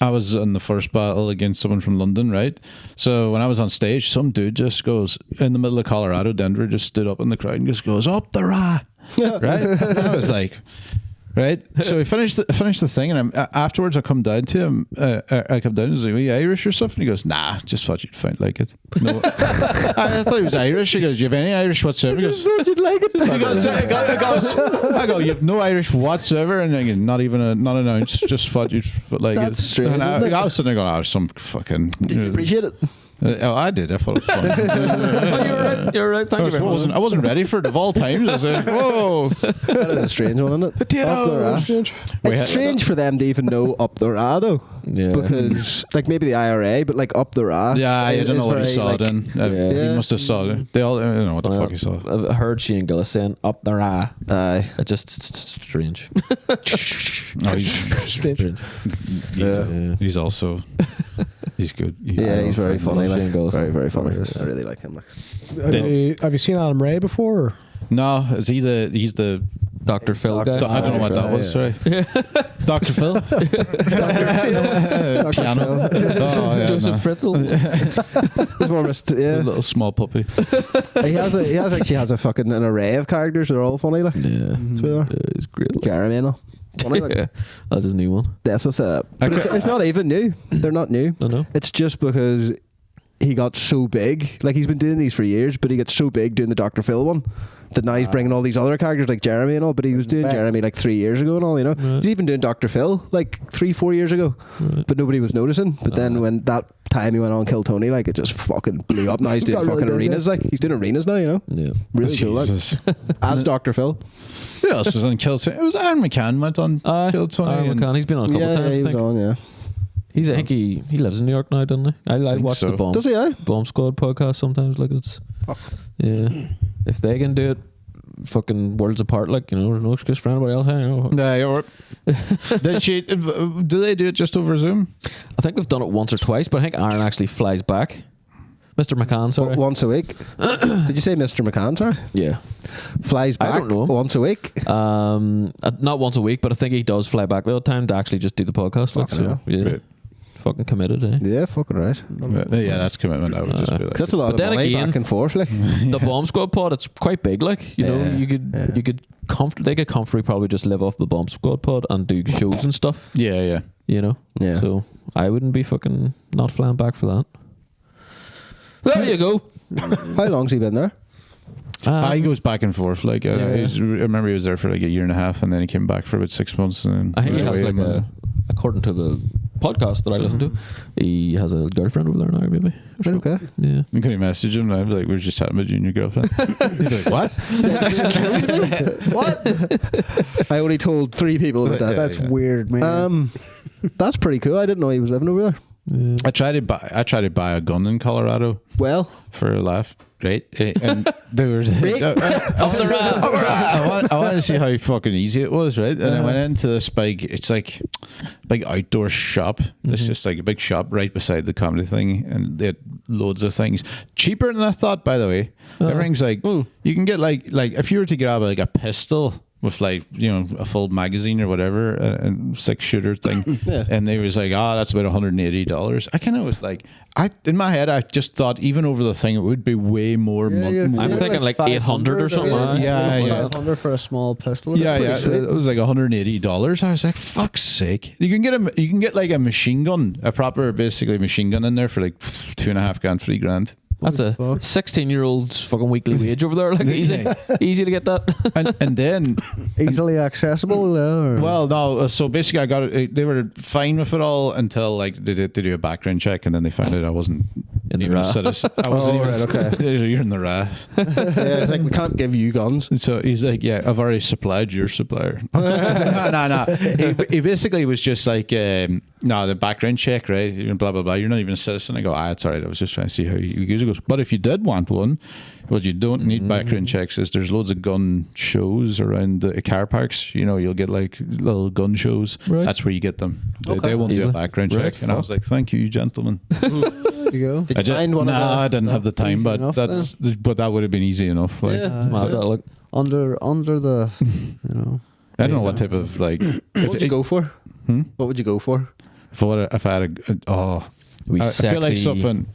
I was in the first battle against someone from London, right? So when I was on stage, some dude just goes in the middle of Colorado, Denver, just stood up in the crowd and just goes, "Up the rah!" Right? And I was like, right. So we finished the thing, and afterwards I come down to him. I come down and he's like, "Are you Irish or something?" He goes, "Nah, just thought you'd find like it." No, I thought he was Irish. He goes, "Do you have any Irish whatsoever?" He goes, Thought you'd like it. I go, "You have no Irish whatsoever," and I go, not an ounce. Just thought you'd like That's it. strange, And isn't it? I was sitting there going, some fucking. Did you appreciate it? Oh, I did. I thought it was fun. You're right. Thank you very much. I wasn't ready for it of all times. I was like, whoa. That is a strange one, isn't it? Up the rah. It's strange for them to even know up the rah, though. Yeah. Because, like, maybe the IRA, but, like, up the rah. Yeah, I don't know what he is saw very, then. Yeah. He must have saw it. They all, I don't know what the fuck he saw. I've heard Shane Gillis saying "up the rah." Aye. It just it's strange. No, he's also he's good. He's very funny. Shane Like, Gillis. very, very funny. I really like him. Like. Have you seen Adam Ray before? Or? No, is he's the Dr. Phil guy. I don't know what that was. Sorry, Dr. Phil. Piano. Oh, yeah, Josef no. Fritzl. He's more of a A little small puppy. he actually has a fucking an array of characters. They're all funny. Like, Yeah. so they are. He's great. Caramel. Funny, like, Yeah, that's his new one. Death with but it's not even new. They're not new. I know. It's just because he got so big. Like, he's been doing these for years, but he got so big doing the Dr. Phil one that now he's bringing all these other characters like Jeremy and all. But he was doing Jeremy like 3 years ago and all, you know. Right. He's even doing Dr. Phil like 3-4 years ago, but nobody was noticing. But then when that time he went on Kill Tony, like, it just fucking blew up. Now he's doing Got really fucking big, arenas. Like, he's doing arenas now, you know. Yeah. Really cool. Like, Jesus. as Dr. Phil. Who else was on Kill Tony? It was Aaron McCann went on Kill Tony. Aaron and- McCann, he's been on a couple Yeah, times. he I was think. on. Yeah. I think he lives in New York now, doesn't he? I think watch so. the Bomb. Does he? Bomb Squad podcast sometimes. Like, it's yeah. If they can do it, fucking worlds apart. Like, you know, there's no excuse for anybody else. You know. Nah, you're do they do it just over Zoom? I think they've done it once or twice, but I think Aaron actually flies back. Mr. McCann, sorry. Once a week. Did you say Mr. McCann, sorry? Yeah. Flies I back don't know him. once a week. Not once a week, but I think he does fly back the other time to actually just do the podcast. Like, Fucking so, hell. yeah. Right. Fucking committed, eh? Yeah, fucking right. Yeah, that's commitment. I would just be like, 'Cause that's a lot But of then money again- back and forth. Like, The Bomb Squad pod, it's quite big. Like, you know, Yeah, you could they could comfortably probably just live off the Bomb Squad pod and do shows and stuff. yeah. You know. Yeah. So I wouldn't be fucking not flying back for that. There you go. how long's he been there? He goes back and forth. Like, Yeah. I remember he was there for like a year and a half, and then he came back for about 6 months. And then I think he went has away like and- according to the podcast that I listen to, he has a girlfriend over there now, maybe. Or something. Okay. Yeah. I'm going to message him. And I was like, we were just chatting about you and your girlfriend. He's like, what? What? I only told 3 people about that. That's weird, man. That's pretty cool. I didn't know he was living over there. Yeah. I tried to buy a gun in Colorado Well, for a laugh, right? And they were I wanted to see how fucking easy it was, right? And I went into this it's like big outdoor shop. It's just like a big shop right beside the comedy thing, and they had loads of things cheaper than I thought. By the way, everything's like you can get like if you were to grab like a pistol with like, you know, a full magazine or whatever, a 6-shooter thing, and they was like, that's about $180. I kind of was like, in my head I just thought even over the thing it would be way more. I'm thinking like 800 or something. Yeah. 500 for a small pistol. Yeah, That's pretty it sweet. was like $180. I was like, fuck's sake! You can get like a machine gun, a proper basically machine gun in there for like $2.5 grand, $3 grand. That's a 16-year-old's fucking weekly wage over there. Like, easy to get that. And then, Easily accessible. Or? well, no. So basically, I got it. They were fine with it all until like they do a background check, and then they found out I wasn't In the even a RA. citizen. I wasn't even. right, okay. You're in the RA. yeah, it's like, we can't give you guns. And so he's like, yeah, I've already supplied your supplier. No. He basically was just like, no, the background check, right? Blah, blah, blah. You're not even a citizen. I go, it's all right. I was just trying to see how you use it. He goes, but if you did want one, what you don't need background checks is there's loads of gun shows around the car parks. You know, you'll get like little gun shows. Right. That's where you get them. They won't do Easily. a background Right, check. And I was like, thank you, gentlemen. There you go. Did you find one I of didn't have the time, Easy but enough, but that would have been easy enough. Like, Mad that, look. Under the, you know. I don't know what type of like. what would you go for? What would you go for? If I had I feel like something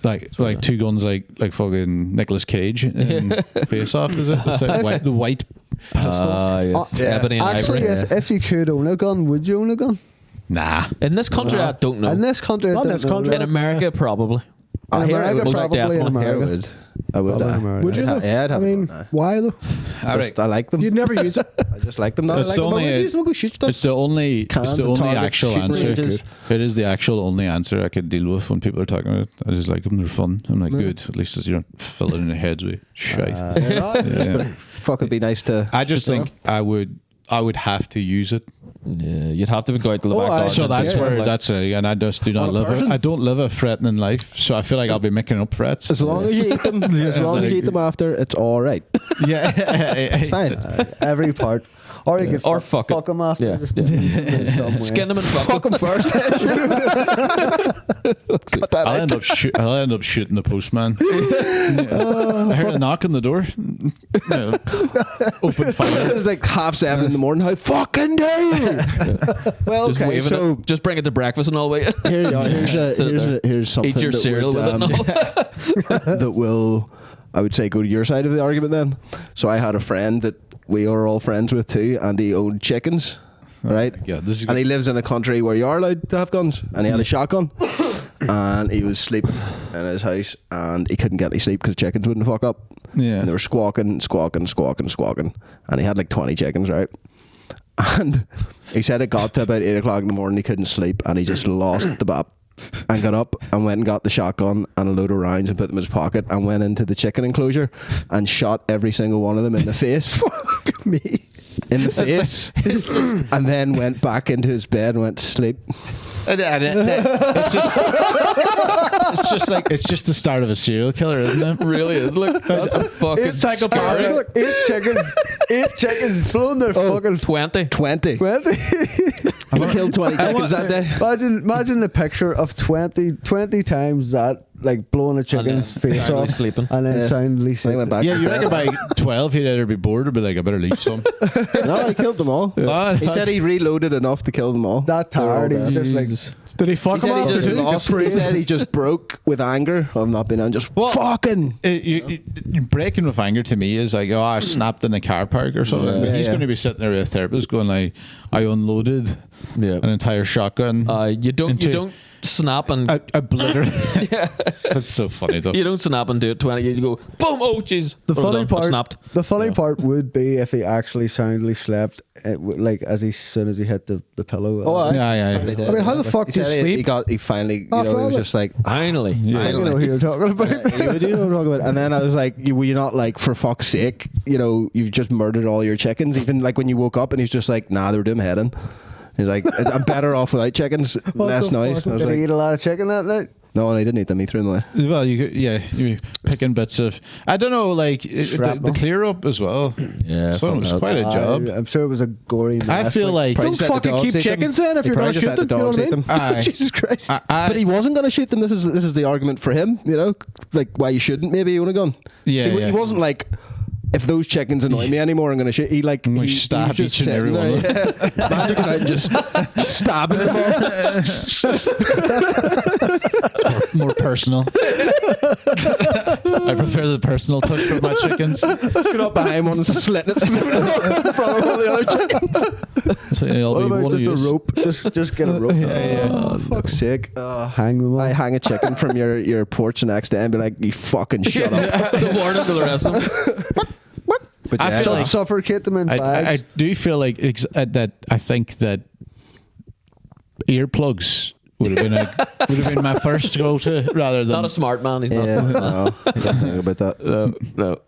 like 2 guns like fucking Nicolas Cage in Face Off, is it? It's like the white pistols. Yes. Ebony and Actually, ivory. if you could own a gun, would you own a gun? Nah. In this country, I don't know. In this country, I Not don't this know. country. In America, probably. In America, Most probably in definitely. I America. would. I would. Probably in America. Would you? I'd though? yeah, I'd I have mean, one, why though? I like them. You'd never use it. I just like them. No, I It's like the them. only- I would use them, go shoot stuff. It's the only Cans and targets, actual shooting answer. ranges. It is the actual only answer I could deal with when people are talking about it. I just like them, they're fun. I'm like, good. At least you don't fill it in your heads with shite. Fucking be nice to. I just think I would have to use it. Yeah, you'd have to go out to the back I- garden. So that's Yeah. where that's and I just do not On a live person? I don't live a threatening life, so I feel like I'll be making up threats. As long as you eat them, as long as you eat them after, it's all right. Yeah, It's fine. Every part. Or you could Or fuck fuck it. them after. Yeah. Just Yeah. in some way. Skin them and fuck them first. I'll end up shooting the postman. I heard a knock on the door. No. Open fire. It's like 7:30 in the morning. How fucking dare you? Well, Just okay, waving so it. Just bring it to breakfast and all the way. here's something Eat your that cereal would, with it. And all. that will, I would say, go to your side of the argument then. So I had a friend that we are all friends with too, and he owned chickens. right? Yeah, this is and he lives in a country where you are allowed to have guns, and he had a shotgun, and he was sleeping in his house, and he couldn't get any sleep because chickens wouldn't fuck up. Yeah. And they were squawking, and he had like 20 chickens, right? And he said it got to about 8 o'clock in the morning, he couldn't sleep, and he just lost the bap. And got up and went and got the shotgun and a load of rounds and put them in his pocket and went into the chicken enclosure and shot every single one of them in the face. Fuck me. In the face. And then went back into his bed and went to sleep. It's just the start of a serial killer, isn't it? Really is. Look, that's a fucking psychopathic. scary. Look, 8 chickens blowing their fucking 20. 20. 20. He killed 20 chickens that day. Imagine the picture of 20 times that, like blowing a chicken's face soundly off sleeping. and then soundly He sleeping. went back. Yeah, you reckon by 12 he'd either be bored or be like, I better leave some. No, he killed them all. Oh, He said he reloaded enough to kill them all. That tired, he was just like, Did he fuck He him said he after just too? lost. He said he just broke with anger of not being on. Just fucking. You breaking with anger to me is like, oh, I snapped in a car park or something. Yeah. But he's Yeah. going to be sitting there with a therapist going like, I unloaded Yeah. an entire shotgun. You don't into snap and obliterate. That's so funny though. you don't snap and do it 20. You go boom. Oh jeez. the funny part. Snapped. The funny part would be if he actually soundly slept, like as soon as he hit the pillow. Oh, Yeah. I mean, how the fuck He do you said sleep? he finally, After he all was that? just like, Finally. I don't know who you're talking about. you do know what I'm talking about. And then I was like, were you not like, for fuck's sake, you've just murdered all your chickens? Even like when you woke up and he's just like, nah, they were doing heading. He's like, I'm better off without chickens, less the noise. fuck? I was Did he like, eat a lot of chicken that night? no, I didn't eat them. He threw them away. Well, you're picking bits of. I don't know, like the Shrapnel. clear up as well. Yeah, so it was fuck quite a job. I'm sure it was a gory mess. I feel like Probably Don't just let the fucking dogs keep eat them. chickens in if He you're probably gonna just let shoot the them. You know dogs what I eat mean? them. Aye. Jesus Christ. But he wasn't going to shoot them. This is the argument for him. Like why you shouldn't maybe own a gun. Yeah, See, yeah. He wasn't like, if those chickens annoy me anymore, I'm going to shoot. He like I'm gonna he stab was just each and every sitting one there, of yeah. Imagine going out and just stabbing them all. more personal. I prefer the personal touch with my chickens. Get up behind one and slitting it in front of all the other chickens. So it'll What be about one of just a yous. rope? Just get a rope. Oh, fuck's sake. Hang them I on. hang a chicken from your porch the next day and be like, you fucking shut up. It's a warning to the rest of them. But I yeah, feel like- Suffocate them in I bags. do feel like that. I think that earplugs would have been my first go to rather than. Not a smart man. He's not a yeah, smart man. no, I didn't think about that. No.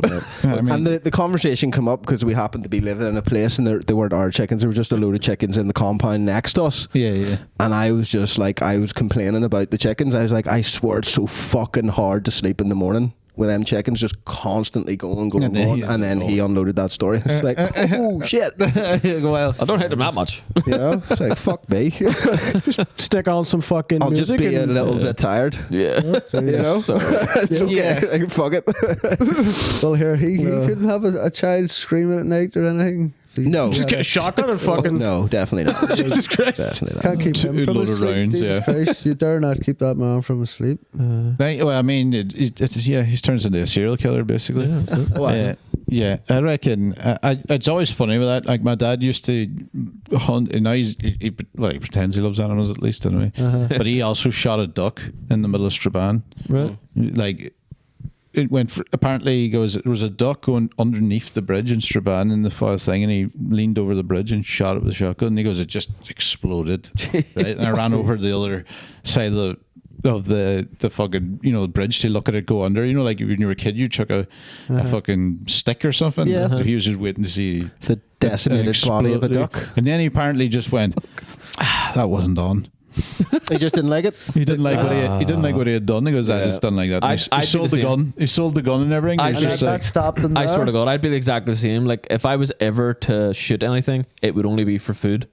I mean, And the conversation come up because we happened to be living in a place and they weren't our chickens. There were just a load of chickens in the compound next to us. yeah. And I was just like, I was complaining about the chickens. I was like, I swear it's so fucking hard to sleep in the morning with them chickens just constantly going. And then he And then he unloaded that story. It's like, oh shit. Well, I don't hate him that much. It's like, fuck me. Stick on some fucking I'll just music be a and little bit tired. Yeah. It's okay. Yeah. Like, fuck it. Well, here he couldn't have a child screaming at night or anything. No. just get a shotgun and fucking. No, definitely not. Jesus Christ. Definitely not. Can't keep Two him from load his of sleep. rounds, Jesus yeah. Christ, you dare not keep that man from his sleep. well, I mean, he turns into a serial killer basically. Yeah, I reckon. It's always funny with that. Like my dad used to hunt, and now he pretends he loves animals at least anyway. But he also shot a duck in the middle of Strabane. Right. Like it went. Apparently, he goes. There was a duck going underneath the bridge in Strabane in the far thing, and he leaned over the bridge and shot it with a shotgun. And he goes, it just exploded. Right, and I ran over to the other side of the fucking the bridge to look at it go under. Like when you were a kid, you chuck a fucking stick or something. Yeah. So he was just waiting to see The decimated body of a explode. duck. And then he apparently just went, that wasn't on. He just didn't like it. He didn't like what he had done. He goes, I just done like that. And I'd he be sold the the same. gun. He sold the gun and everything. He was I'd just That like, stopped him. I there. swear to God, I'd be exactly the same. Like if I was ever to shoot anything, it would only be for food,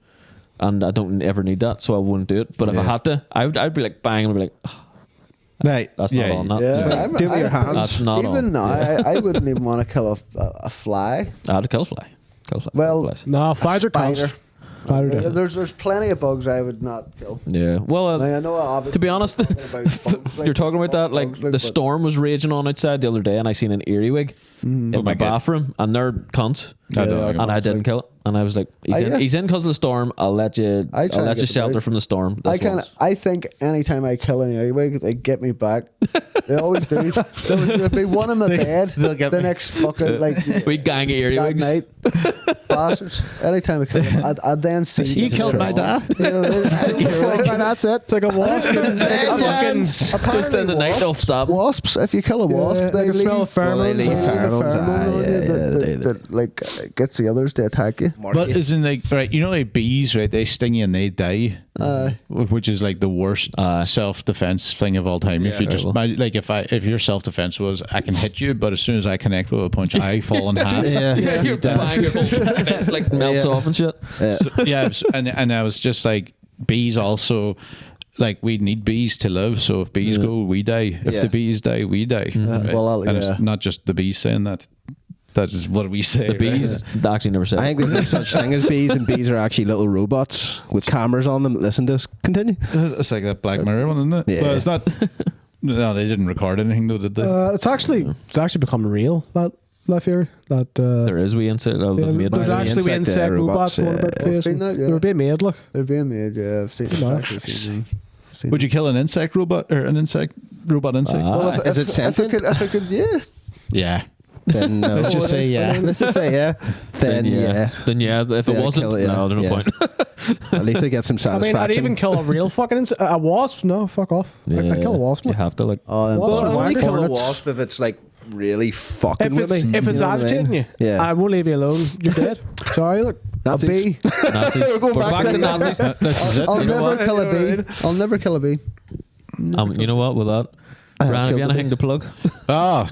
and I don't ever need that, so I wouldn't do it. But if I had to, I'd be like bang, and I'd be like, oh, right, that's not on that. Yeah, Do it with your hands. That's not even on. now, I wouldn't even want to kill a fly. I'd kill a fly. Kill a fly. Well, Flies. No, flies are spider. cows. Spider different. There's plenty of bugs I would not kill. Yeah. Well, Like, I know obviously to be honest, about bugs, like, you're talking about that. Like bugs, the but- storm was raging on outside the other day, and I seen an earwig in my my God. bathroom, and they're cunts. I don't know. and I didn't kill it. And I was like, he's in because of the storm. I'll let you shelter from the storm. I think anytime I kill an Éowyn, they get me back. They always do. There'll be one in my bed. They'll get the me. next fucking we gang of that Earwigs. night. Bastards. Anytime I kill them, I'd then see. You killed my dad. That's it. It's like a wasp. Just in the night, they'll stop. Wasps. If you kill a wasp, Yeah, they they can smell leave pheromones. They leave pheromones, on you that like gets the others to attack you. But isn't like right? You know, like bees, right? They sting you and they die, which is like the worst self-defense thing of all time. If you just like, if your self-defense was, I can hit you, but as soon as I connect with a punch, I fall in half. You're bang, your whole chest like melts off and shit. And I was just like, bees also. Like, we need bees to live, so if bees go, we die. If the bees die, we die. Right? Well, and it's not just the bees saying that. That is what we say. The bees actually never said. I think there's no such thing as bees, and bees are actually little robots with cameras on them that listen to us. Continue. It's like that Black Mirror one, isn't it? Yeah. But it's not. No, they didn't record anything, though, did they? It's actually become real. That theory that there is we insect. there's actually insect robots going about the place. I've seen that, yeah. They were being made. Look, They're being made. Yeah, I've seen it. Would you kill an insect robot or an robot insect? Well, Is it sentient? If I could, yeah. Yeah. Then no. Let's just say yeah. Let's just say yeah. Then yeah. Then yeah. If it wasn't, kill it, no, there's no point. At least they get some I satisfaction. mean, I'd even kill a real fucking a wasp. No, fuck off. I'd kill a wasp. You Look. have to like. Well, Wasp I'd and only kill a hornets. wasp if it's like really fucking If with it's me. if it's You know what I agitating mean? you, Yeah. I won't leave you alone. You're dead. Sorry, look. That's A bee. Nazis. We're back to Nazis. This is it. I'll You know never what? kill a bee. I'll never kill a bee. You know what? With that, Ryan, have you killed a anything to plug? I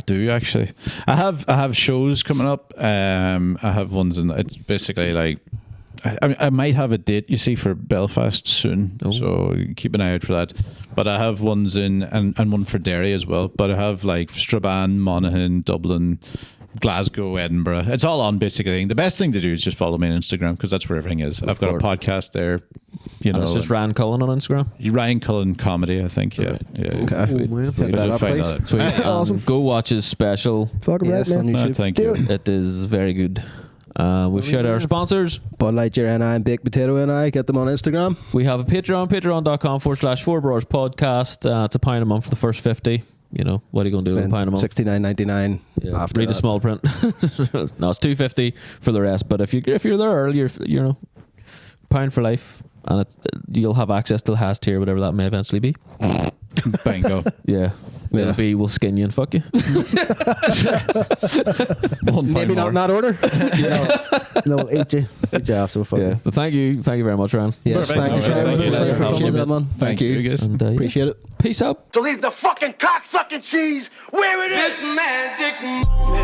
do actually. I have shows coming up. I have ones in. It's basically like. I might have a date, you see, for Belfast soon, so keep an eye out for that. But I have ones in and one for Derry as well. But I have like Strabane, Monaghan, Dublin, Glasgow, Edinburgh. It's all on basically. The best thing to do is just follow me on Instagram because that's where everything is. I've got a podcast there. You know, It's just Ryan Cullen on Instagram. Ryan Cullen comedy, I think. Yeah, yeah. Okay. Oh, man. Hit that up, Find please. out. Sweet. Awesome. Go watch his special. Fucking Yes, right, on man. No, YouTube. thank you. It is very good. We've shared our sponsors. Bud Lightyear and I and Baked Potato and I. Get them on Instagram. We have a Patreon, patreon.com/4Bros podcast. It's £1 a month for the first 50. You know, what are you going to do with a £1 a month? $69.99 Yeah, after read that. the small print. No, it's $2.50 for the rest. But if you're there early, you know, £1 for life, and you'll have access to the highest tier, whatever that may eventually be. Bingo. Yeah. Yeah. Maybe we'll skin you and fuck you. Maybe not in that order. No, we'll eat you. Eat you after. Yeah. But thank you very much, Ryan. Yes, Perfect. thank you. No worries. Thank you. Appreciate that, man. Thank you, guys. And, Appreciate it. Peace out. To leave the fucking cocksucking cheese where it is. This magic moment.